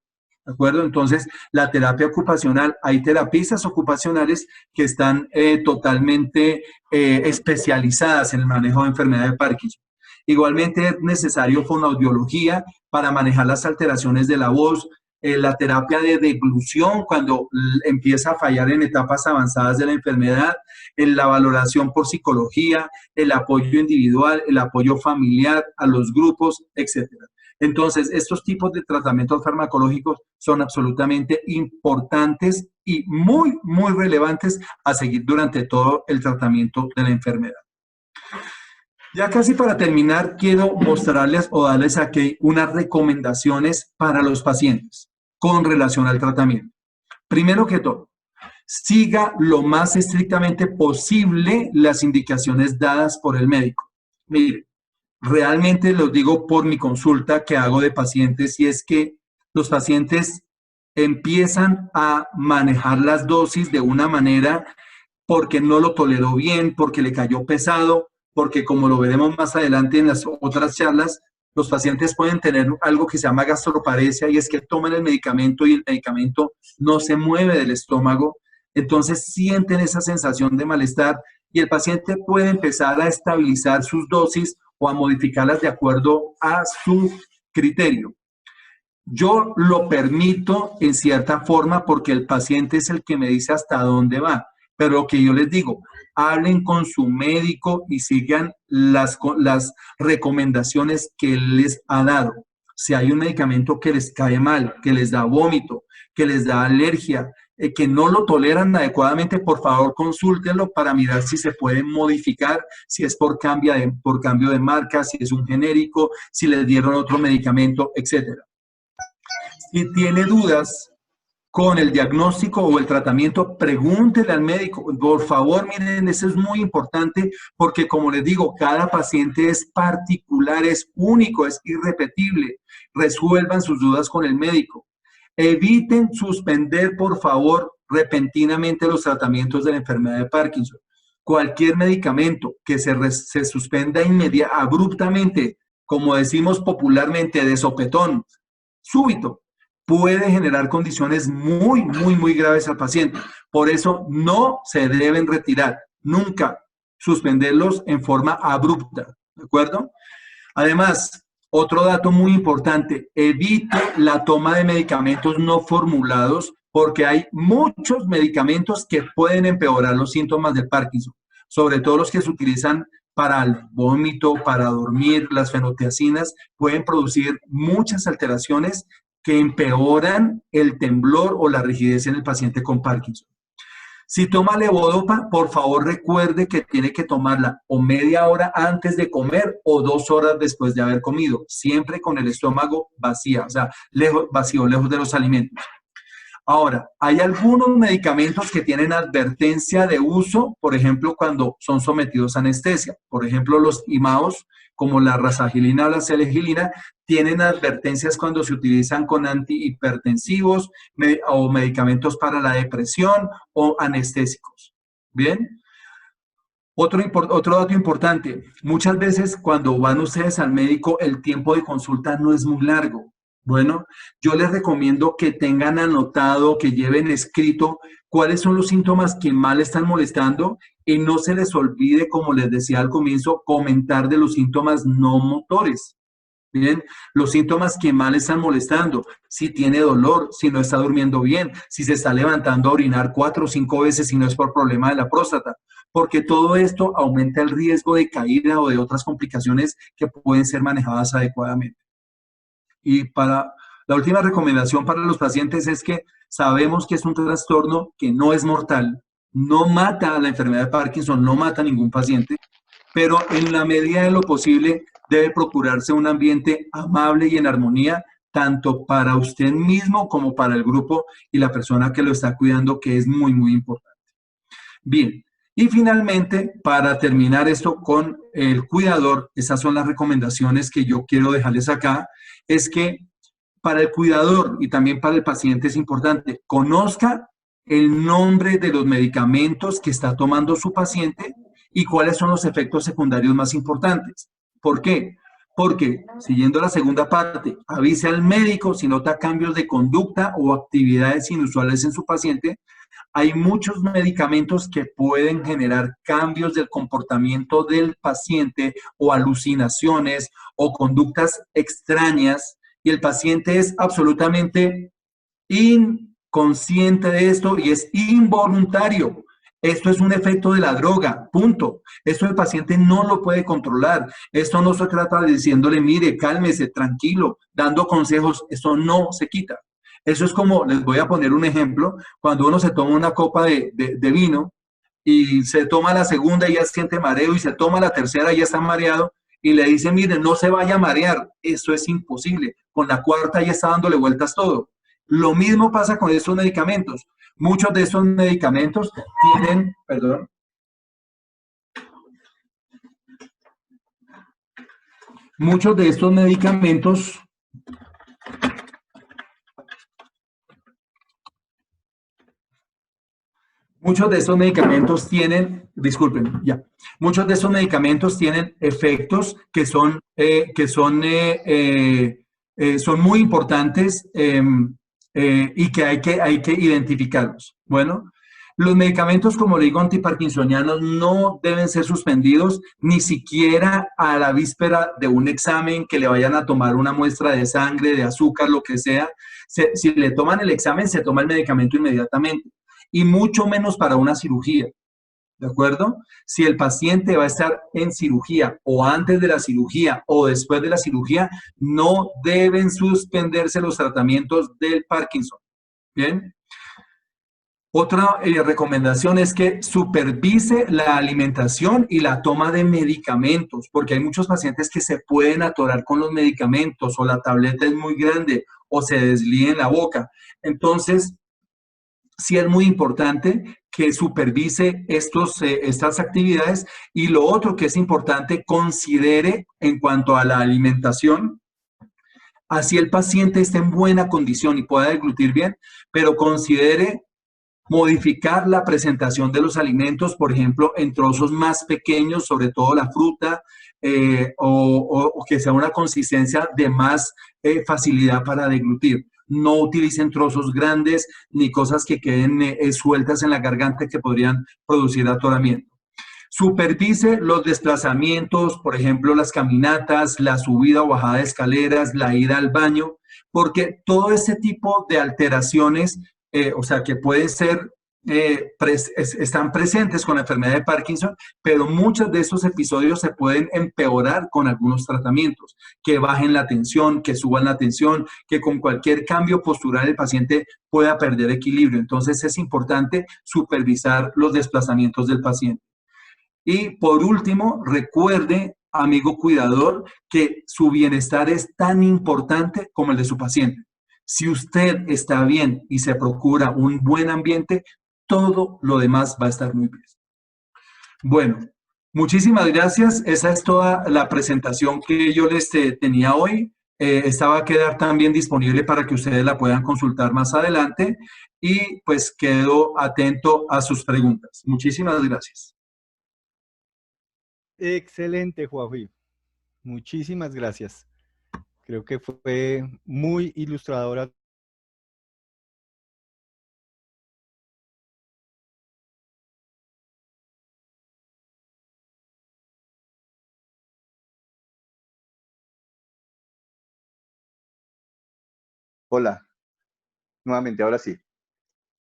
¿De acuerdo? Entonces, la terapia ocupacional, hay terapistas ocupacionales que están totalmente especializadas en el manejo de enfermedad de Parkinson. Igualmente es necesario fonoaudiología para manejar las alteraciones de la voz, la terapia de deglución cuando empieza a fallar en etapas avanzadas de la enfermedad, la valoración por psicología, el apoyo individual, el apoyo familiar a los grupos, etcétera. Entonces, estos tipos de tratamientos farmacológicos son absolutamente importantes y muy, muy relevantes a seguir durante todo el tratamiento de la enfermedad. Ya casi para terminar, quiero mostrarles o darles aquí unas recomendaciones para los pacientes con relación al tratamiento. Primero que todo, siga lo más estrictamente posible las indicaciones dadas por el médico. Mire, realmente lo digo por mi consulta que hago de pacientes y es que los pacientes empiezan a manejar las dosis de una manera porque no lo toleró bien, porque le cayó pesado, porque como lo veremos más adelante en las otras charlas, los pacientes pueden tener algo que se llama gastroparesia y es que toman el medicamento y el medicamento no se mueve del estómago, entonces sienten esa sensación de malestar y el paciente puede empezar a estabilizar sus dosis o a modificarlas de acuerdo a su criterio. Yo lo permito en cierta forma porque el paciente es el que me dice hasta dónde va, pero lo que yo les digo, hablen con su médico y sigan las recomendaciones que él les ha dado. Si hay un medicamento que les cae mal, que les da vómito, que les da alergia, que no lo toleran adecuadamente, por favor consúltenlo para mirar si se puede modificar, si es por cambio de marca, si es un genérico, si les dieron otro medicamento, etc. Si tiene dudas con el diagnóstico o el tratamiento, pregúntele al médico. Por favor, miren, eso es muy importante porque, como les digo, cada paciente es particular, es único, es irrepetible. Resuelvan sus dudas con el médico. Eviten suspender, por favor, repentinamente los tratamientos de la enfermedad de Parkinson. Cualquier medicamento que se suspenda abruptamente, como decimos popularmente, de sopetón, súbito, puede generar condiciones muy, muy, muy graves al paciente. Por eso no se deben retirar, nunca suspenderlos en forma abrupta, ¿de acuerdo? Además, otro dato muy importante, evite la toma de medicamentos no formulados porque hay muchos medicamentos que pueden empeorar los síntomas del Parkinson, sobre todo los que se utilizan para el vómito, para dormir, las fenotiacinas, pueden producir muchas alteraciones que empeoran el temblor o la rigidez en el paciente con Parkinson. Si toma levodopa, por favor recuerde que tiene que tomarla o media hora antes de comer o 2 horas después de haber comido, siempre con el estómago vacío, o sea, vacío, lejos de los alimentos. Ahora, hay algunos medicamentos que tienen advertencia de uso, por ejemplo, cuando son sometidos a anestesia. Por ejemplo, los IMAOs, como la razagilina o la selegilina, tienen advertencias cuando se utilizan con antihipertensivos o medicamentos para la depresión o anestésicos. ¿Bien? Otro dato importante, muchas veces cuando van ustedes al médico, el tiempo de consulta no es muy largo. Bueno, yo les recomiendo que tengan anotado, que lleven escrito cuáles son los síntomas que más le están molestando y no se les olvide, como les decía al comienzo, comentar de los síntomas no motores. Bien, los síntomas que más le están molestando, si tiene dolor, si no está durmiendo bien, si se está levantando a orinar 4 o 5 veces si no es por problema de la próstata, porque todo esto aumenta el riesgo de caída o de otras complicaciones que pueden ser manejadas adecuadamente. Y para la última recomendación para los pacientes es que sabemos que es un trastorno que no es mortal, no mata a la enfermedad de Parkinson, no mata a ningún paciente, pero en la medida de lo posible debe procurarse un ambiente amable y en armonía, tanto para usted mismo como para el grupo y la persona que lo está cuidando, que es muy, muy importante. Bien, y finalmente, para terminar esto con el cuidador, esas son las recomendaciones que yo quiero dejarles acá, es que para el cuidador y también para el paciente es importante, conozca el nombre de los medicamentos que está tomando su paciente y cuáles son los efectos secundarios más importantes. ¿Por qué? Porque, siguiendo la segunda parte, avise al médico si nota cambios de conducta o actividades inusuales en su paciente. Hay muchos medicamentos que pueden generar cambios del comportamiento del paciente o alucinaciones o conductas extrañas y el paciente es absolutamente inconsciente de esto y es involuntario. Esto es un efecto de la droga, punto. Esto el paciente no lo puede controlar. Esto no se trata de diciéndole, mire, cálmese, tranquilo, dando consejos. Esto no se quita. Eso es como, les voy a poner un ejemplo, cuando uno se toma una copa de vino y se toma la segunda y ya siente mareo y se toma la tercera y ya está mareado y le dice, mire, no se vaya a marear. Eso es imposible. Con la cuarta ya está dándole vueltas todo. Lo mismo pasa con estos medicamentos. Muchos de estos medicamentos tienen, perdón, muchos de estos medicamentos tienen, disculpen, ya, muchos de estos medicamentos tienen efectos que son muy importantes y que hay que identificarlos. Bueno, los medicamentos, como le digo, antiparkinsonianos no deben ser suspendidos ni siquiera a la víspera de un examen, que le vayan a tomar una muestra de sangre, de azúcar, lo que sea. Si le toman el examen, se toma el medicamento inmediatamente. Y mucho menos para una cirugía, ¿de acuerdo? Si el paciente va a estar en cirugía o antes de la cirugía o después de la cirugía, no deben suspenderse los tratamientos del Parkinson, ¿bien? Otra recomendación es que supervise la alimentación y la toma de medicamentos, porque hay muchos pacientes que se pueden atorar con los medicamentos o la tableta es muy grande o se deslía en la boca. Entonces, sí es muy importante que supervise estas actividades y lo otro que es importante, considere en cuanto a la alimentación, así el paciente esté en buena condición y pueda deglutir bien, pero considere modificar la presentación de los alimentos, por ejemplo, en trozos más pequeños, sobre todo la fruta, o que sea una consistencia de más facilidad para deglutir. No utilicen trozos grandes ni cosas que queden sueltas en la garganta que podrían producir atoramiento. Supervise los desplazamientos, por ejemplo, las caminatas, la subida o bajada de escaleras, la ida al baño, porque todo este tipo de alteraciones, o sea, que pueden ser, están presentes con la enfermedad de Parkinson, pero muchos de estos episodios se pueden empeorar con algunos tratamientos, que bajen la tensión, que suban la tensión, que con cualquier cambio postural el paciente pueda perder equilibrio. Entonces es importante supervisar los desplazamientos del paciente. Y por último, recuerde, amigo cuidador, que su bienestar es tan importante como el de su paciente. Si usted está bien y se procura un buen ambiente, todo lo demás va a estar muy bien. Bueno, muchísimas gracias. Esa es toda la presentación que yo les tenía hoy. Esta va a quedar también disponible para que ustedes la puedan consultar más adelante y pues quedo atento a sus preguntas. Muchísimas gracias. Excelente, Juanji. Muchísimas gracias. Creo que fue muy ilustradora. Hola, nuevamente, ahora sí.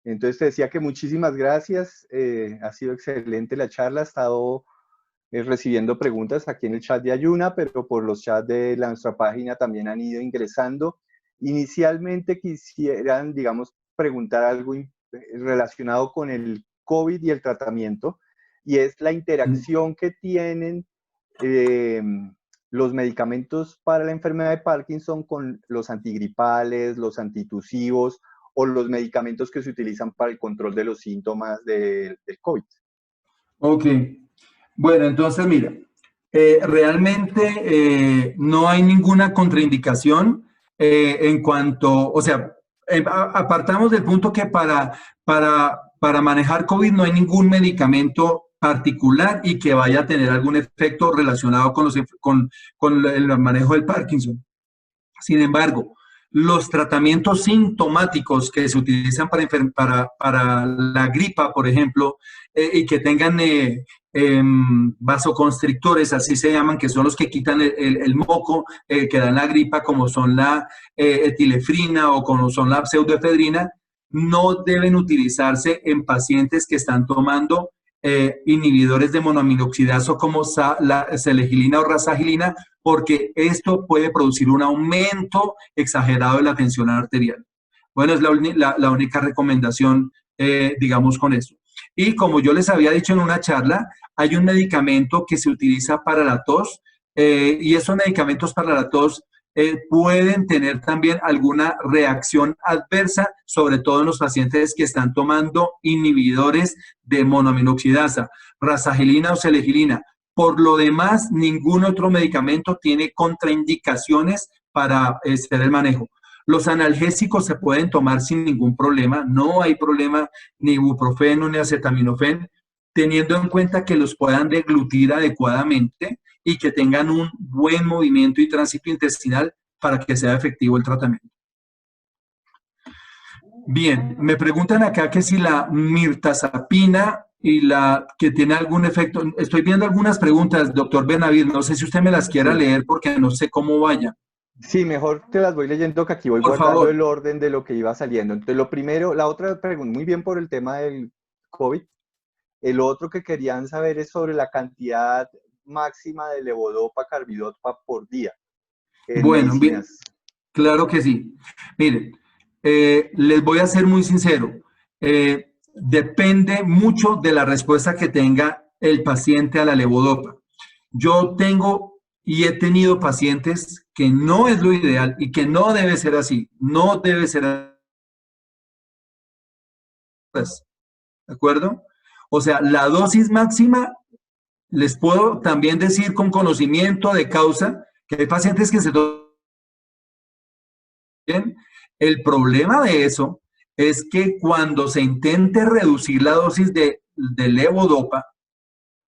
Entonces te decía que muchísimas gracias, ha sido excelente la charla, he estado recibiendo preguntas aquí en el chat de Ayuna, pero por los chats de nuestra página también han ido ingresando. Inicialmente quisieran, digamos, preguntar algo relacionado con el COVID y el tratamiento, y es la interacción que tienen eh, los medicamentos para la enfermedad de Parkinson con los antigripales, los antitusivos o los medicamentos que se utilizan para el control de los síntomas del COVID. Ok. Bueno, entonces mira, realmente no hay ninguna contraindicación en cuanto, o sea, apartamos del punto que para manejar COVID no hay ningún medicamento particular y que vaya a tener algún efecto relacionado con el manejo del Parkinson. Sin embargo, los tratamientos sintomáticos que se utilizan para la gripa, por ejemplo, y que tengan vasoconstrictores, así se llaman, que son los que quitan el moco que da la gripa, como son la etilefrina o como son la pseudoefedrina, no deben utilizarse en pacientes que están tomando inhibidores de monoaminoxidasa como la selegilina o rasagilina, porque esto puede producir un aumento exagerado de la tensión arterial. Bueno, es la única recomendación, digamos, con eso. Y como yo les había dicho en una charla, hay un medicamento que se utiliza para la tos y esos medicamentos para la tos pueden tener también alguna reacción adversa, sobre todo en los pacientes que están tomando inhibidores de monoaminoxidasa, rasagilina o selegilina. Por lo demás, ningún otro medicamento tiene contraindicaciones para hacer el manejo. Los analgésicos se pueden tomar sin ningún problema, no hay problema ni ibuprofeno ni acetaminofén, teniendo en cuenta que los puedan deglutir adecuadamente y que tengan un buen movimiento y tránsito intestinal para que sea efectivo el tratamiento. Bien, me preguntan acá que si la mirtazapina y la que tiene algún efecto. Estoy viendo algunas preguntas, doctor Benavides, no sé si usted me las quiera leer porque no sé cómo vaya. Sí, mejor te las voy leyendo, que aquí voy Por guardando favor. el orden de lo que iba saliendo. Entonces, lo primero, la otra pregunta, muy bien por el tema del COVID. El otro que querían saber es sobre la cantidad máxima de levodopa, carbidopa por día en Bueno, bien, medicinas. claro que sí. Miren, les voy a ser muy sincero. Depende mucho de la respuesta que tenga el paciente a la levodopa. Yo tengo y he tenido pacientes que no es lo ideal y que no debe ser así. No debe ser así. ¿De acuerdo? O sea, la dosis máxima, les puedo también decir con conocimiento de causa que hay pacientes que se toman. El problema de eso es que cuando se intente reducir la dosis de levodopa,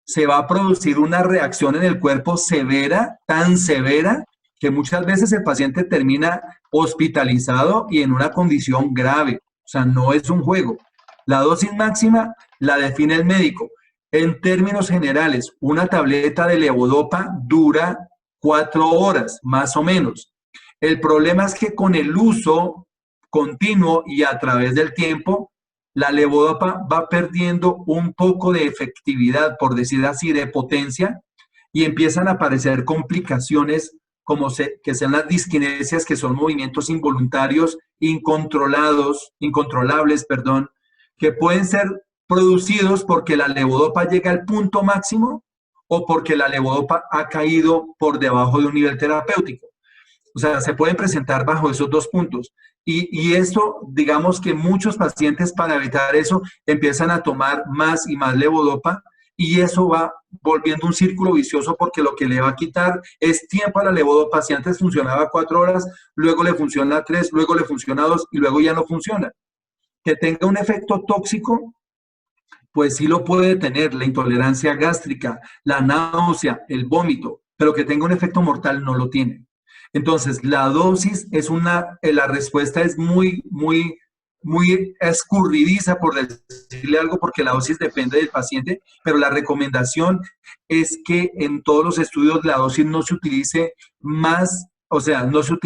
se va a producir una reacción en el cuerpo severa, tan severa, que muchas veces el paciente termina hospitalizado y en una condición grave. O sea, no es un juego. La dosis máxima la define el médico. En términos generales, una tableta de levodopa dura 4 horas, más o menos. El problema es que con el uso continuo y a través del tiempo, la levodopa va perdiendo un poco de efectividad, por decir así, de potencia, y empiezan a aparecer complicaciones como que sean las disquinesias, que son movimientos involuntarios incontrolables, que pueden ser producidos porque la levodopa llega al punto máximo o porque la levodopa ha caído por debajo de un nivel terapéutico. O sea, se pueden presentar bajo esos dos puntos. Y esto, digamos que muchos pacientes para evitar eso empiezan a tomar más y más levodopa y eso va volviendo un círculo vicioso porque lo que le va a quitar es tiempo a la levodopa. Si antes funcionaba 4 horas, luego le funciona 3, luego le funciona 2 y luego ya no funciona. Que tenga un efecto tóxico, pues sí lo puede tener, la intolerancia gástrica, la náusea, el vómito, pero que tenga un efecto mortal no lo tiene. Entonces, la dosis es la respuesta es muy escurridiza, por decirle algo, porque la dosis depende del paciente, pero la recomendación es que en todos los estudios la dosis no se utilice más, o sea, no se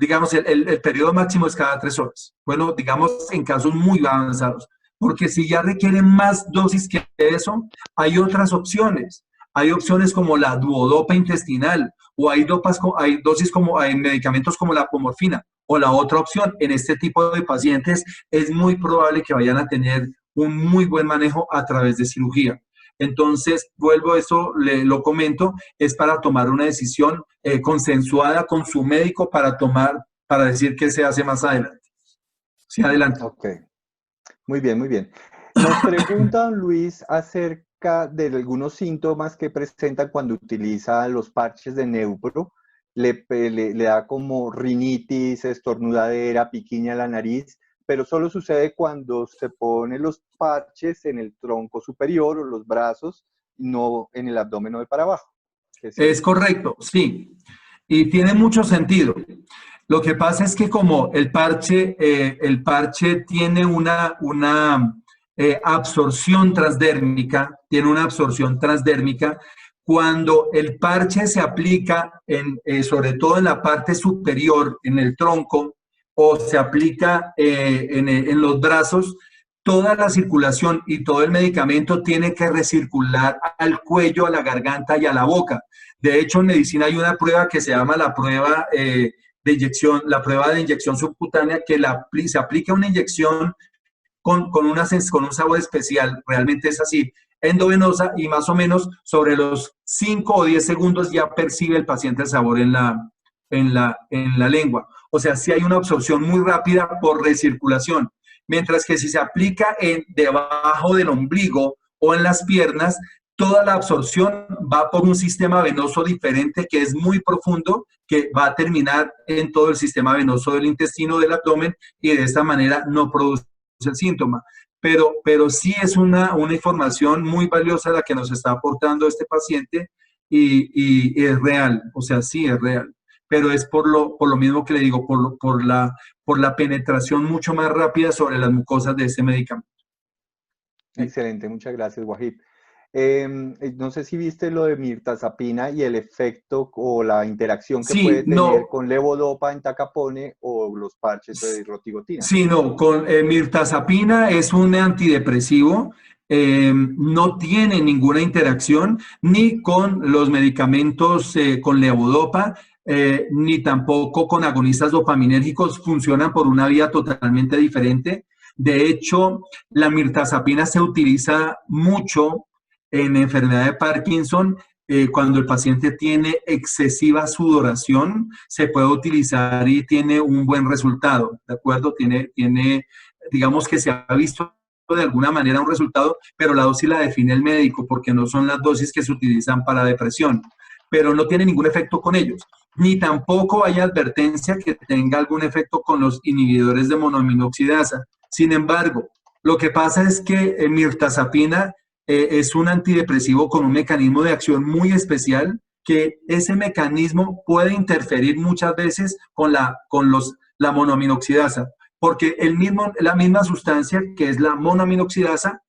digamos, el periodo máximo es cada 3 horas. Bueno, digamos, en casos muy avanzados, porque si ya requieren más dosis que eso, hay otras opciones. Hay opciones como la duodopa intestinal, o hay dosis como, hay medicamentos como la apomorfina, o la otra opción, en este tipo de pacientes es muy probable que vayan a tener un muy buen manejo a través de cirugía. Entonces, vuelvo a eso, lo comento, es para tomar una decisión consensuada con su médico para decir qué se hace más adelante. Sí, adelante. Ok, muy bien, muy bien. Nos pregunta Luis acerca de algunos síntomas que presentan cuando utiliza los parches de Neupro. Le da como rinitis, estornudadera, piquiña en la nariz, pero solo sucede cuando se pone los parches en el tronco superior o los brazos, no en el abdomen o de para abajo. Es correcto, sí. Y tiene mucho sentido. Lo que pasa es que como el parche tiene una absorción transdérmica, cuando el parche se aplica sobre todo en la parte superior, en el tronco, o se aplica en los brazos, toda la circulación y todo el medicamento tiene que recircular al cuello, a la garganta y a la boca. De hecho, en medicina hay una prueba que se llama la prueba la prueba de inyección subcutánea, que se aplica una inyección con un sabor especial, realmente es así, endovenosa, y más o menos sobre los 5 o 10 segundos ya percibe el paciente el sabor en la lengua. O sea, sí hay una absorción muy rápida por recirculación, mientras que si se aplica debajo del ombligo o en las piernas, toda la absorción va por un sistema venoso diferente que es muy profundo, que va a terminar en todo el sistema venoso del intestino, del abdomen, y de esta manera no produce el síntoma. Pero sí es una información muy valiosa la que nos está aportando este paciente y es real, o sea, sí es real. Pero es por lo mismo que le digo, por la penetración mucho más rápida sobre las mucosas de ese medicamento. Excelente, muchas gracias, Wahid. No sé si viste lo de mirtazapina y el efecto o la interacción que puede tener con levodopa en Tacapone o los parches de rotigotina. Sí, no, con mirtazapina es un antidepresivo, no tiene ninguna interacción ni con los medicamentos con levodopa, ni tampoco con agonistas dopaminérgicos, funcionan por una vía totalmente diferente. De hecho, la mirtazapina se utiliza mucho en enfermedad de Parkinson. Cuando el paciente tiene excesiva sudoración, se puede utilizar y tiene un buen resultado, ¿de acuerdo? Digamos que se ha visto de alguna manera un resultado, pero la dosis la define el médico, porque no son las dosis que se utilizan para depresión, pero no tiene ningún efecto con ellos. Ni tampoco hay advertencia que tenga algún efecto con los inhibidores de monoaminoxidasa. Sin embargo, lo que pasa es que mirtazapina es un antidepresivo con un mecanismo de acción muy especial, que ese mecanismo puede interferir muchas veces con la monoaminoxidasa, porque la misma sustancia que es la monoaminoxidasa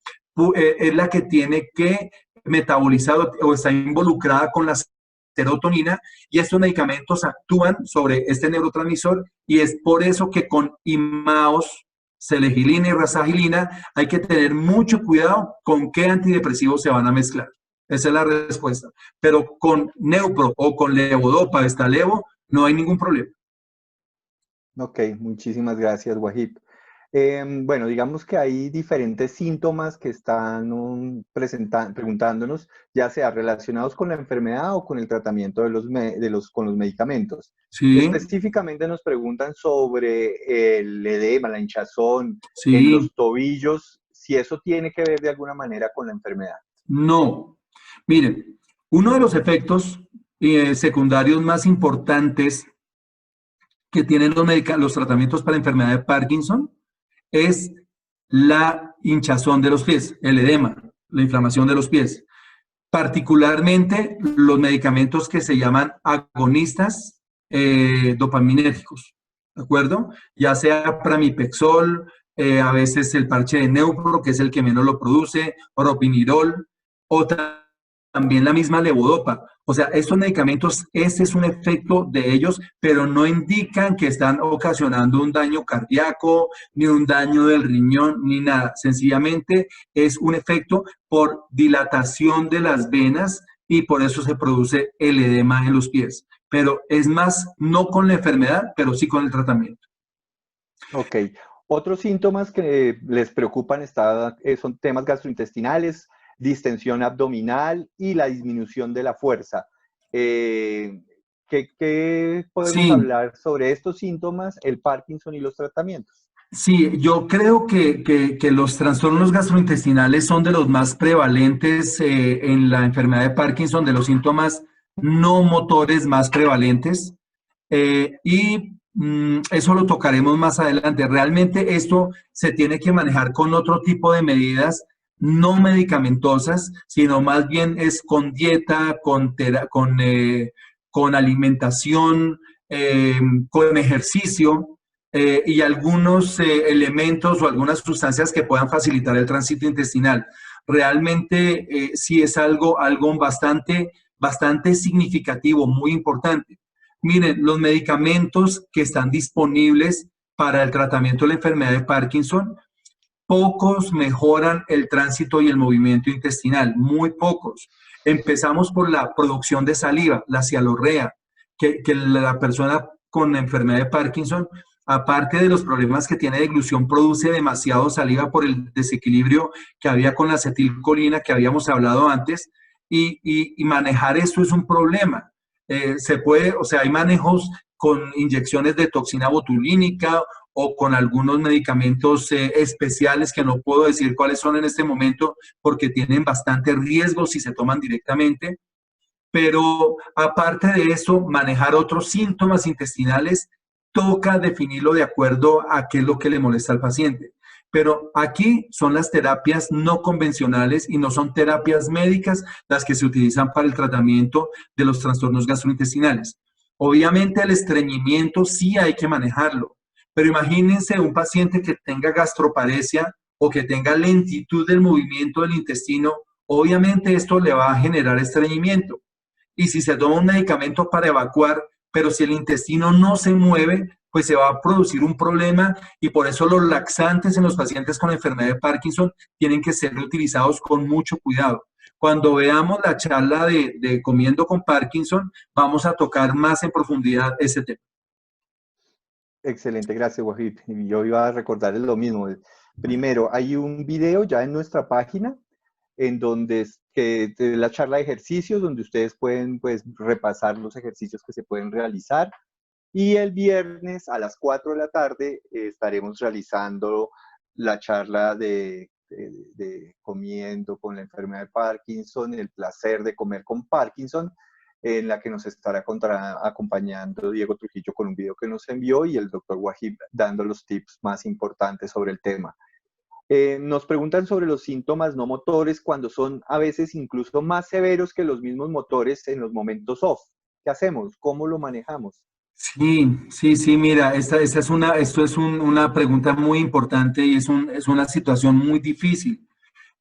es la que tiene que metabolizar o está involucrada con la serotonina, y estos medicamentos actúan sobre este neurotransmisor, y es por eso que con imaos, selegilina y rasagilina hay que tener mucho cuidado con qué antidepresivos se van a mezclar. Esa es la respuesta. Pero con Neupro o con levodopa, Stalevo, no hay ningún problema. Ok, muchísimas gracias, Wahid. Bueno, digamos que hay diferentes síntomas que están preguntándonos, ya sea relacionados con la enfermedad o con el tratamiento con los medicamentos. Sí. Específicamente nos preguntan sobre el edema, la hinchazón en los tobillos, si eso tiene que ver de alguna manera con la enfermedad. No. Miren, uno de los efectos secundarios más importantes que tienen los tratamientos para la enfermedad de Parkinson es la hinchazón de los pies, el edema, la inflamación de los pies. Particularmente los medicamentos que se llaman agonistas dopaminérgicos, ¿de acuerdo? Ya sea pramipexol, a veces el parche de Neupro, que es el que menos lo produce, ropinirol, o también la misma levodopa. O sea, estos medicamentos, ese es un efecto de ellos, pero no indican que están ocasionando un daño cardíaco, ni un daño del riñón, ni nada. Sencillamente es un efecto por dilatación de las venas y por eso se produce el edema en los pies. Pero es más, no con la enfermedad, pero sí con el tratamiento. Ok. Otros síntomas que les preocupan son temas gastrointestinales, distensión abdominal y la disminución de la fuerza. ¿Qué podemos Sí, hablar sobre estos síntomas, el Parkinson y los tratamientos? sí, yo creo que los trastornos gastrointestinales son de los más prevalentes en la enfermedad de Parkinson, de los síntomas no motores más prevalentes. Eso lo tocaremos más adelante. Realmente esto se tiene que manejar con otro tipo de medidas, no medicamentosas, sino más bien es con dieta, con alimentación, con ejercicio y algunos elementos o algunas sustancias que puedan facilitar el tránsito intestinal. Realmente sí es algo bastante significativo, muy importante. Miren, los medicamentos que están disponibles para el tratamiento de la enfermedad de Parkinson, pocos mejoran el tránsito y el movimiento intestinal, muy pocos. Empezamos por la producción de saliva, la cialorrea, que la persona con la enfermedad de Parkinson, aparte de los problemas que tiene de deglución, produce demasiado saliva por el desequilibrio que había con la acetilcolina que habíamos hablado antes, y manejar esto es un problema. O sea, hay manejos con inyecciones de toxina botulínica o con algunos medicamentos especiales que no puedo decir cuáles son en este momento porque tienen bastante riesgo si se toman directamente. Pero aparte de eso, manejar otros síntomas intestinales toca definirlo de acuerdo a qué es lo que le molesta al paciente. Pero aquí son las terapias no convencionales y no son terapias médicas las que se utilizan para el tratamiento de los trastornos gastrointestinales. Obviamente el estreñimiento sí hay que manejarlo, pero imagínense un paciente que tenga gastroparesia o que tenga lentitud del movimiento del intestino, obviamente esto le va a generar estreñimiento. Y si se toma un medicamento para evacuar, pero si el intestino no se mueve, pues se va a producir un problema y por eso los laxantes en los pacientes con enfermedad de Parkinson tienen que ser utilizados con mucho cuidado. Cuando veamos la charla de Comiendo con Parkinson, vamos a tocar más en profundidad ese tema. Excelente, gracias, Wahid. Yo iba a recordarles lo mismo. Primero, hay un video ya en nuestra página en donde la charla de ejercicios, donde ustedes pueden pues, repasar los ejercicios que se pueden realizar. Y el viernes a las 4 de la tarde estaremos realizando la charla de comiendo con la enfermedad de Parkinson, el placer de comer con Parkinson, en la que nos estará acompañando Diego Trujillo con un video que nos envió y el doctor Wahid dando los tips más importantes sobre el tema. Nos preguntan sobre los síntomas no motores cuando son a veces incluso más severos que los mismos motores en los momentos off. ¿Qué hacemos? ¿Cómo lo manejamos? Sí, mira, esto es una pregunta muy importante y es una situación muy difícil.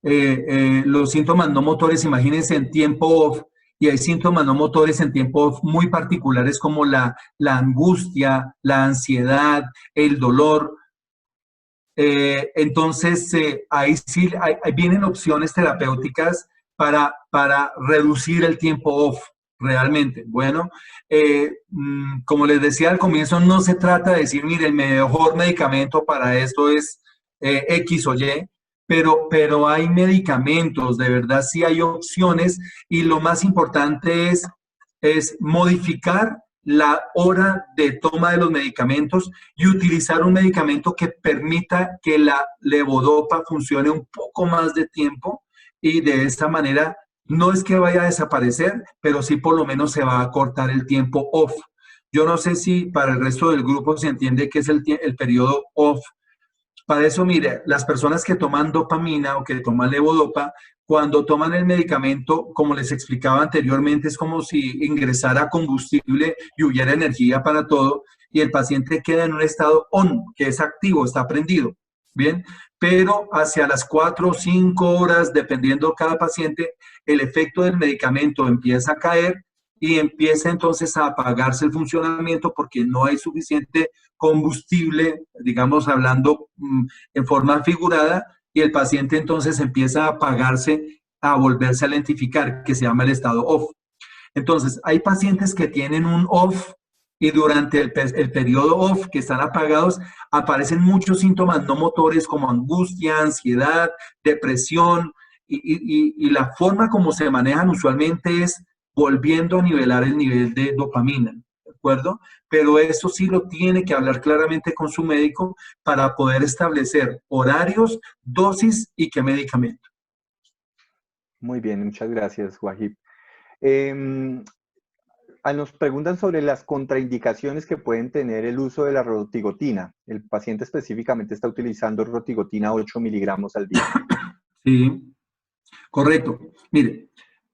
Los síntomas no motores, imagínense en tiempo off, y hay síntomas no motores en tiempo off muy particulares como la angustia, la ansiedad, el dolor. Entonces, ahí sí ahí vienen opciones terapéuticas para reducir el tiempo off, realmente. Bueno, como les decía al comienzo, no se trata de decir, mire, el mejor medicamento para esto es X o Y, pero hay medicamentos, de verdad sí hay opciones, y lo más importante es modificar la hora de toma de los medicamentos y utilizar un medicamento que permita que la levodopa funcione un poco más de tiempo, y de esta manera no es que vaya a desaparecer, pero sí por lo menos se va a cortar el tiempo off. Yo no sé si para el resto del grupo se entiende qué es el periodo off. Para eso, mire, las personas que toman dopamina o que toman levodopa, cuando toman el medicamento, como les explicaba anteriormente, es como si ingresara combustible y hubiera energía para todo, y el paciente queda en un estado on, que es activo, está prendido, ¿bien? Pero hacia las 4 o 5 horas, dependiendo cada paciente, el efecto del medicamento empieza a caer y empieza entonces a apagarse el funcionamiento porque no hay suficiente combustible, digamos, hablando en forma figurada, y el paciente entonces empieza a apagarse, a volverse a lentificar, que se llama el estado off. Entonces, hay pacientes que tienen un off y durante el periodo off, que están apagados, aparecen muchos síntomas no motores como angustia, ansiedad, depresión, y la forma como se manejan usualmente es volviendo a nivelar el nivel de dopamina, ¿de acuerdo? Pero eso sí lo tiene que hablar claramente con su médico para poder establecer horarios, dosis y qué medicamento. Muy bien, muchas gracias, Wahib. Nos preguntan sobre las contraindicaciones que pueden tener el uso de la rotigotina. El paciente específicamente está utilizando rotigotina 8 miligramos al día. Sí, correcto. Mire,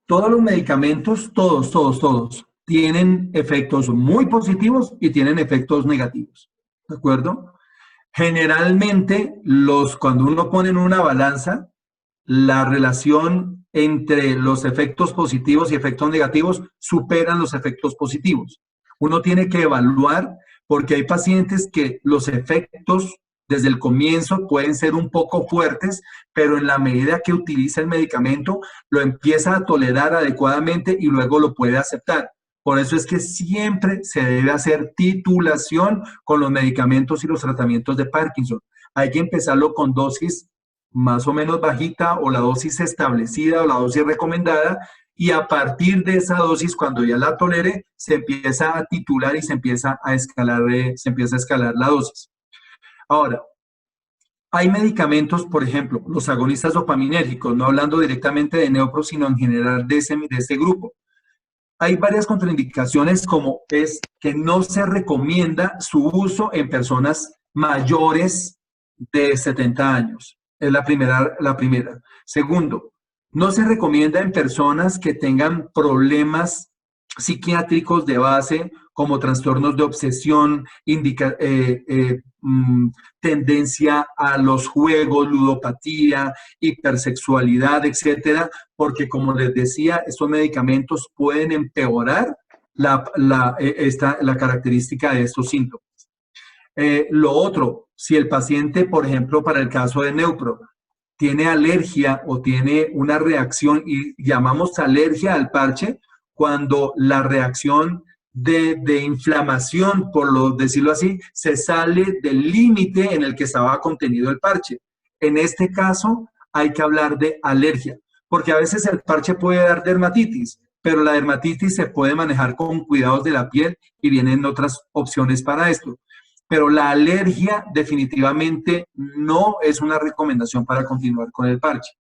todos los medicamentos, todos, tienen efectos muy positivos y tienen efectos negativos, ¿de acuerdo? Generalmente, cuando uno pone en una balanza, la relación entre los efectos positivos y efectos negativos superan los efectos positivos. Uno tiene que evaluar porque hay pacientes que los efectos desde el comienzo pueden ser un poco fuertes, pero en la medida que utiliza el medicamento lo empieza a tolerar adecuadamente y luego lo puede aceptar. Por eso es que siempre se debe hacer titulación con los medicamentos y los tratamientos de Parkinson. Hay que empezarlo con dosis más o menos bajita o la dosis establecida o la dosis recomendada, y a partir de esa dosis, cuando ya la tolere, se empieza a titular y se empieza a escalar la dosis. Ahora, hay medicamentos, por ejemplo, los agonistas dopaminérgicos, no hablando directamente de neupro, sino en general de ese grupo. Hay varias contraindicaciones, como es que no se recomienda su uso en personas mayores de 70 años. Es la primera. Segundo, no se recomienda en personas que tengan problemas psiquiátricos de base, como trastornos de obsesión, tendencia a los juegos, ludopatía, hipersexualidad, etcétera, porque como les decía, estos medicamentos pueden empeorar la característica de estos síntomas. Lo otro, si el paciente, por ejemplo, para el caso de neupro, tiene alergia o tiene una reacción, y llamamos alergia al parche, cuando la reacción de inflamación, decirlo así, se sale del límite en el que estaba contenido el parche. En este caso, hay que hablar de alergia, porque a veces el parche puede dar dermatitis, pero la dermatitis se puede manejar con cuidados de la piel y vienen otras opciones para esto. Pero la alergia definitivamente no es una recomendación para continuar con el parche.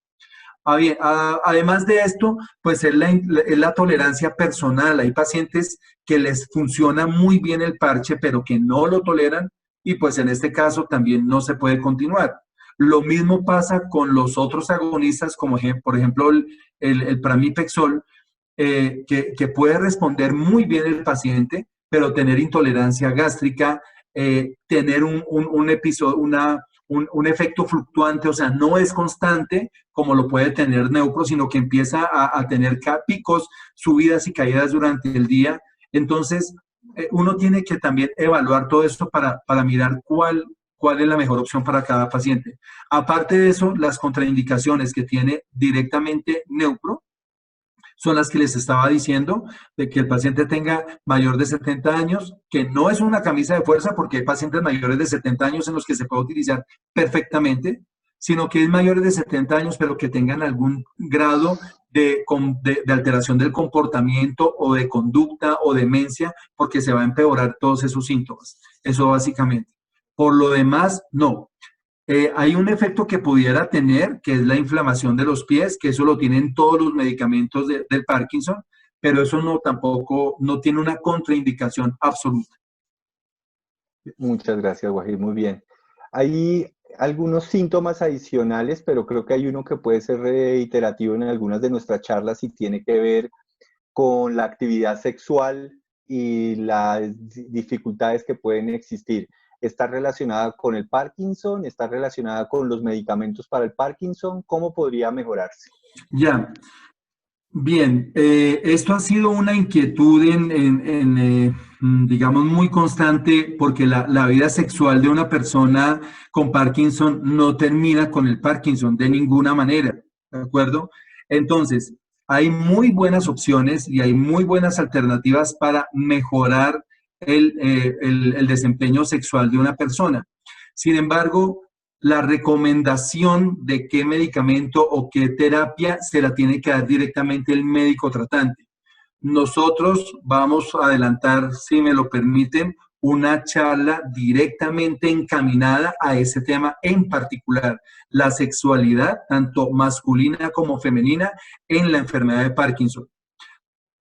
Además de esto, pues es la tolerancia personal. Hay pacientes que les funciona muy bien el parche, pero que no lo toleran, y pues en este caso también no se puede continuar. Lo mismo pasa con los otros agonistas, como por ejemplo el pramipexol, que puede responder muy bien el paciente, pero tener intolerancia gástrica, tener un episodio, un efecto fluctuante, o sea, no es constante como lo puede tener neupro, sino que empieza a tener picos, subidas y caídas durante el día. Entonces, uno tiene que también evaluar todo esto para mirar cuál es la mejor opción para cada paciente. Aparte de eso, las contraindicaciones que tiene directamente neupro son las que les estaba diciendo, de que el paciente tenga mayor de 70 años, que no es una camisa de fuerza, porque hay pacientes mayores de 70 años en los que se puede utilizar perfectamente, sino que es mayores de 70 años, pero que tengan algún grado de alteración del comportamiento o de conducta o demencia, porque se va a empeorar todos esos síntomas. Eso básicamente. Por lo demás, no. Hay un efecto que pudiera tener, que es la inflamación de los pies, que eso lo tienen todos los medicamentos del Parkinson, pero eso tampoco tiene una contraindicación absoluta. Muchas gracias, Wahid, muy bien. Ahí algunos síntomas adicionales, pero creo que hay uno que puede ser reiterativo en algunas de nuestras charlas y tiene que ver con la actividad sexual y las dificultades que pueden existir. ¿Está relacionada con el Parkinson? ¿Está relacionada con los medicamentos para el Parkinson? ¿Cómo podría mejorarse? Ya, bien, esto ha sido una inquietud digamos, muy constante porque la vida sexual de una persona con Parkinson no termina con el Parkinson de ninguna manera, ¿de acuerdo? Entonces, hay muy buenas opciones y hay muy buenas alternativas para mejorar el desempeño sexual de una persona. Sin embargo, la recomendación de qué medicamento o qué terapia se la tiene que dar directamente el médico tratante. Nosotros vamos a adelantar, si me lo permiten, una charla directamente encaminada a ese tema en particular, la sexualidad, tanto masculina como femenina, en la enfermedad de Parkinson.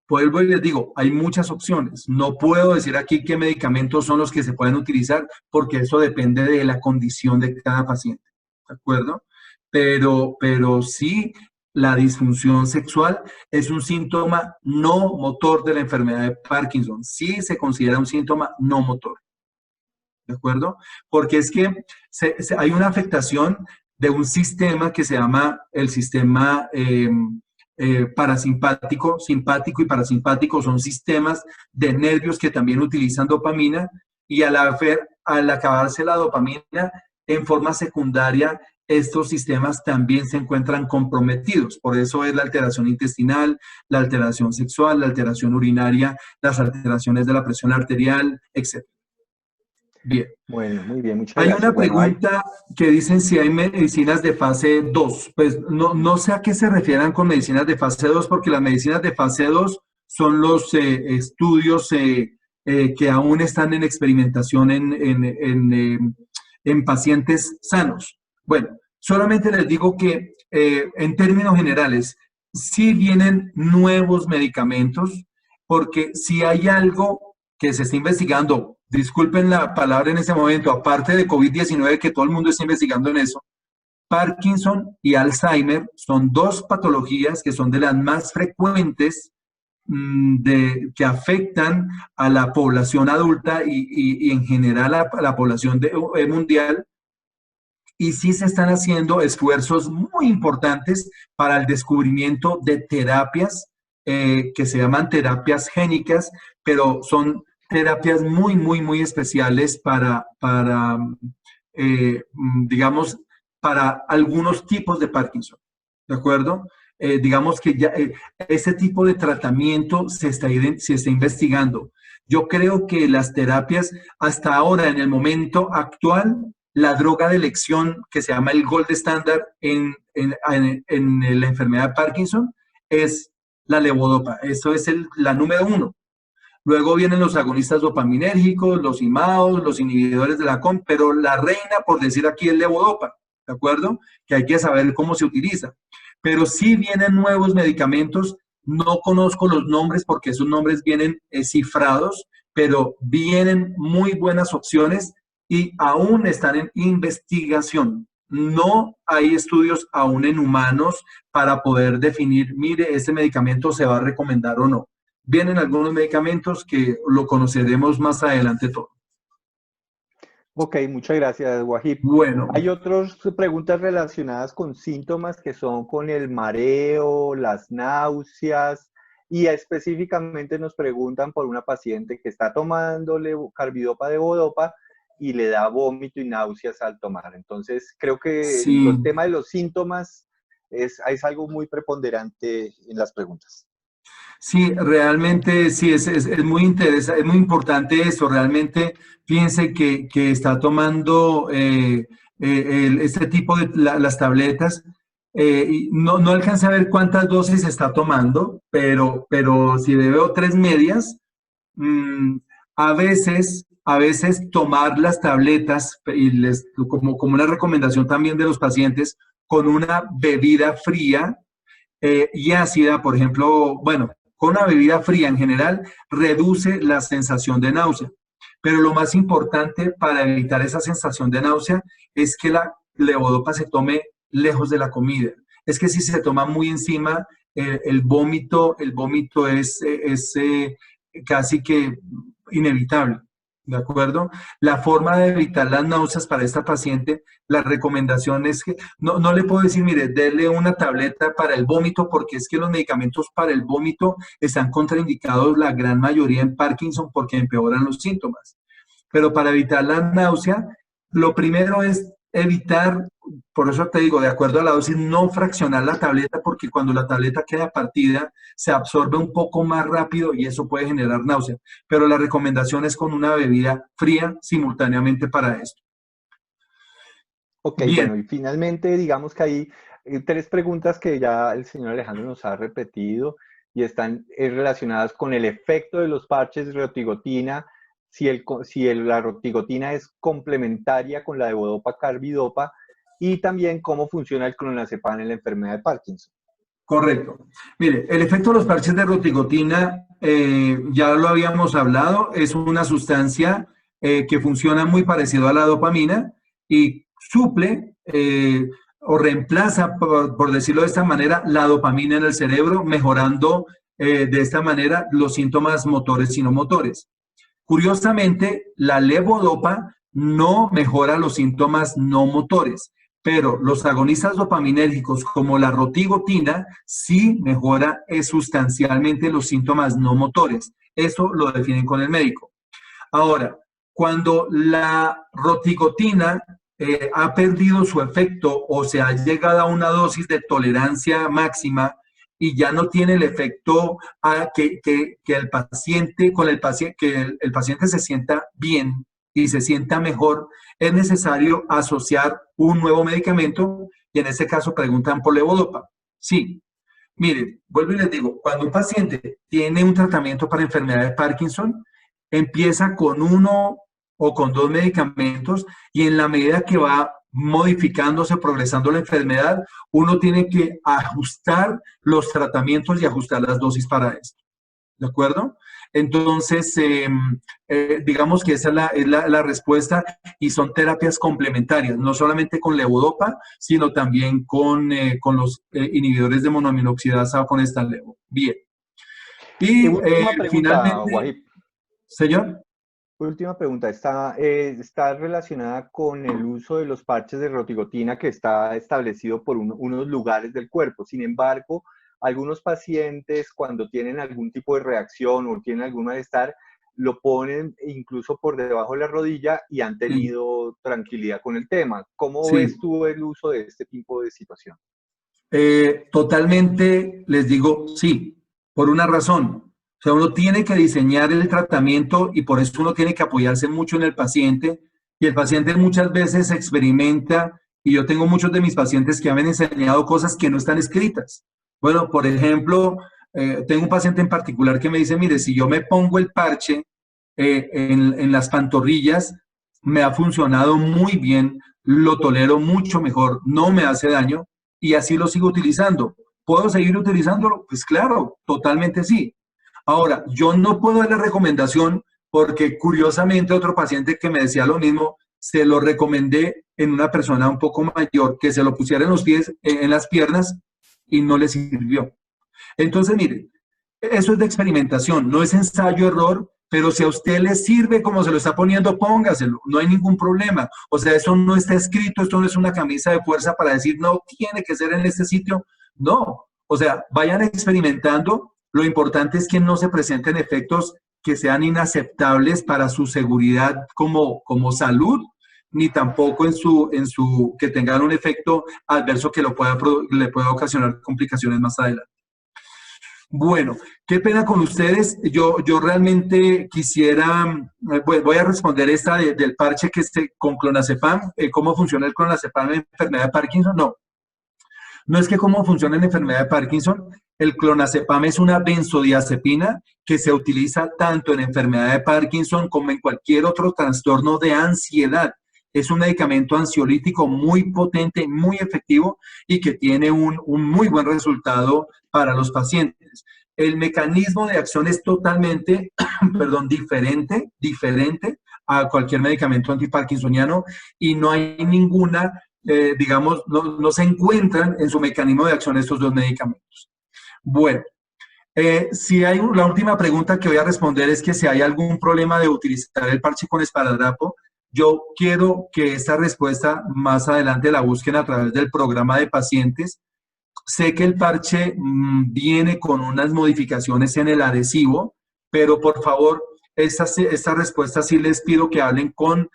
Vuelvo y les digo, hay muchas opciones. No puedo decir aquí qué medicamentos son los que se pueden utilizar porque eso depende de la condición de cada paciente, ¿de acuerdo? Pero sí, la disfunción sexual es un síntoma no motor de la enfermedad de Parkinson. Sí se considera un síntoma no motor, ¿de acuerdo? Porque es que hay una afectación de un sistema que se llama el sistema parasimpático. Simpático y parasimpático son sistemas de nervios que también utilizan dopamina y al acabarse la dopamina en forma secundaria, estos sistemas también se encuentran comprometidos. Por eso es la alteración intestinal, la alteración sexual, la alteración urinaria, las alteraciones de la presión arterial, etc. Bien. Bueno, muy bien, muchas Hay gracias. una pregunta que dicen si hay medicinas de fase 2. Pues no sé a qué se refieran con medicinas de fase 2, porque las medicinas de fase 2 son los estudios que aún están en experimentación en pacientes sanos. Bueno, solamente les digo que en términos generales, sí vienen nuevos medicamentos, porque si hay algo que se está investigando, disculpen la palabra en ese momento, aparte de COVID-19, que todo el mundo está investigando en eso, Parkinson y Alzheimer son dos patologías que son de las más frecuentes que afectan a la población adulta y en general a la población mundial. Y sí se están haciendo esfuerzos muy importantes para el descubrimiento de terapias que se llaman terapias génicas, pero son terapias muy especiales digamos, para algunos tipos de Parkinson, ¿de acuerdo? Digamos que ya ese tipo de tratamiento se está investigando. Yo creo que las terapias hasta ahora, en el momento actual, la droga de elección que se llama el gold standard en la enfermedad de Parkinson es la levodopa. Eso es la número 1. Luego vienen los agonistas dopaminérgicos, los IMAOs, los inhibidores de la COM, pero la reina, por decir aquí, es levodopa, ¿de acuerdo? Que hay que saber cómo se utiliza. Pero sí vienen nuevos medicamentos, no conozco los nombres porque esos nombres vienen cifrados, pero vienen muy buenas opciones y aún están en investigación. No hay estudios aún en humanos para poder definir, mire, este medicamento se va a recomendar o no. Vienen algunos medicamentos que lo conoceremos más adelante todo. Ok, muchas gracias, Wahib. Bueno. Hay otras preguntas relacionadas con síntomas que son con el mareo, las náuseas, y específicamente nos preguntan por una paciente que está tomando carbidopa de levodopa y le da vómito y náuseas al tomar. Entonces, creo que sí, el tema de los síntomas es algo muy preponderante en las preguntas. Sí, realmente sí, es muy interesante, es muy importante eso. Realmente fíjense que está tomando este tipo de las tabletas. Y no alcancé a ver cuántas dosis está tomando, pero si le veo 3 medias, a veces tomar las tabletas, y como una recomendación también de los pacientes, con una bebida fría y ácida, por ejemplo, bueno, con una bebida fría en general, reduce la sensación de náusea. Pero lo más importante para evitar esa sensación de náusea es que la levodopa se tome lejos de la comida. Es que si se toma muy encima, el vómito es casi que inevitable, ¿de acuerdo? La forma de evitar las náuseas para esta paciente, la recomendación es que no le puedo decir, mire, dele una tableta para el vómito, porque es que los medicamentos para el vómito están contraindicados la gran mayoría en Parkinson porque empeoran los síntomas. Pero para evitar la náusea, lo primero es evitar, por eso te digo, de acuerdo a la dosis, no fraccionar la tableta, porque cuando la tableta queda partida, se absorbe un poco más rápido y eso puede generar náusea. Pero la recomendación es con una bebida fría simultáneamente para esto. Ok, Bien. bueno, y finalmente digamos que hay 3 preguntas que ya el señor Alejandro nos ha repetido y están relacionadas con el efecto de los parches de rotigotina, si la rotigotina es complementaria con la levodopa carbidopa, y también cómo funciona el clonazepam en la enfermedad de Parkinson. Correcto. Mire, el efecto de los parches de rotigotina, ya lo habíamos hablado, es una sustancia que funciona muy parecido a la dopamina y suple o reemplaza, por decirlo de esta manera, la dopamina en el cerebro, mejorando de esta manera los síntomas motores y no motores. Curiosamente, la levodopa no mejora los síntomas no motores, pero los agonistas dopaminérgicos como la rotigotina sí mejora sustancialmente los síntomas no motores. Eso lo definen con el médico. Ahora, cuando la rotigotina ha perdido su efecto o se ha llegado a una dosis de tolerancia máxima y ya no tiene el efecto que el paciente, que el paciente se sienta bien y se sienta mejor, es necesario asociar un nuevo medicamento y en este caso preguntan por levodopa. Sí, miren, vuelvo y les digo, cuando un paciente tiene un tratamiento para enfermedad de Parkinson, empieza con 1 o con 2 medicamentos y en la medida que va modificándose, progresando la enfermedad, uno tiene que ajustar los tratamientos y ajustar las dosis para esto. ¿De acuerdo? Entonces, digamos que esa es la respuesta y son terapias complementarias, no solamente con levodopa, sino también con los inhibidores de monoaminoxidasa o con esta levo. Bien. Y última pregunta, finalmente, Wahib. señor. Última pregunta, está relacionada con el uso de los parches de rotigotina que está establecido por unos lugares del cuerpo. Sin embargo, algunos pacientes cuando tienen algún tipo de reacción o tienen algún malestar, lo ponen incluso por debajo de la rodilla y han tenido tranquilidad con el tema. ¿Cómo ves tú el uso de este tipo de situación? Totalmente les digo sí, por una razón. O sea, uno tiene que diseñar el tratamiento y por eso uno tiene que apoyarse mucho en el paciente y el paciente muchas veces experimenta y yo tengo muchos de mis pacientes que han enseñado cosas que no están escritas. Bueno, por ejemplo, tengo un paciente en particular que me dice, mire, si yo me pongo el parche en las pantorrillas, me ha funcionado muy bien, lo tolero mucho mejor, no me hace daño y así lo sigo utilizando. ¿Puedo seguir utilizándolo? Pues claro, totalmente sí. Ahora, yo no puedo darle recomendación porque curiosamente otro paciente que me decía lo mismo, se lo recomendé en una persona un poco mayor que se lo pusiera en los pies, en las piernas y no le sirvió. Entonces, mire, eso es de experimentación, no es ensayo-error, pero si a usted le sirve como se lo está poniendo, póngaselo, no hay ningún problema. O sea, eso no está escrito, esto no es una camisa de fuerza para decir, no, tiene que ser en este sitio. No, o sea, vayan experimentando. Lo importante es que no se presenten efectos que sean inaceptables para su seguridad como salud, ni tampoco que tengan un efecto adverso que le pueda ocasionar complicaciones más adelante. Bueno, qué pena con ustedes. Yo realmente quisiera, voy a responder esta del parche con clonazepam. ¿Cómo funciona el clonazepam en enfermedad de Parkinson? No es que cómo funciona en enfermedad de Parkinson. El clonazepam es una benzodiazepina que se utiliza tanto en enfermedad de Parkinson como en cualquier otro trastorno de ansiedad. Es un medicamento ansiolítico muy potente, muy efectivo y que tiene un muy buen resultado para los pacientes. El mecanismo de acción es totalmente, diferente a cualquier medicamento antiparkinsoniano y no hay ninguna digamos, no se encuentran en su mecanismo de acción estos dos medicamentos. Bueno, si hay la última pregunta que voy a responder es que si hay algún problema de utilizar el parche con esparadrapo, yo quiero que esta respuesta más adelante la busquen a través del programa de pacientes. Sé que el parche viene con unas modificaciones en el adhesivo, pero por favor, esta respuesta sí les pido que hablen con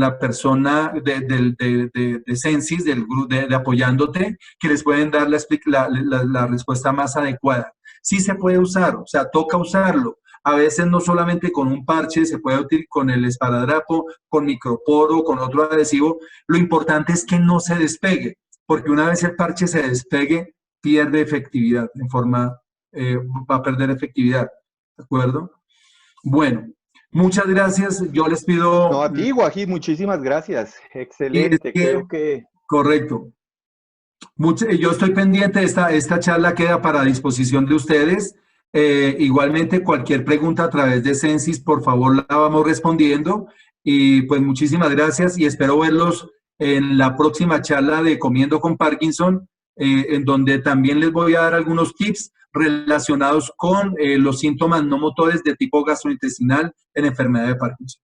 la persona de Sensis, del grupo de Apoyándote, que les pueden dar la respuesta más adecuada. Sí se puede usar, o sea, toca usarlo. A veces no solamente con un parche, se puede utilizar con el esparadrapo, con microporo, con otro adhesivo. Lo importante es que no se despegue, porque una vez el parche se despegue, pierde efectividad, va a perder efectividad, ¿de acuerdo? Bueno, muchas gracias, yo les pido... No, a ti, Wajid, muchísimas gracias, excelente, creo que... Correcto. Yo estoy pendiente, esta charla queda para disposición de ustedes. Igualmente, cualquier pregunta a través de Sensis, por favor, la vamos respondiendo. Y pues muchísimas gracias y espero verlos en la próxima charla de Comiendo con Parkinson, en donde también les voy a dar algunos tips relacionados con los síntomas no motores de tipo gastrointestinal en enfermedad de Parkinson.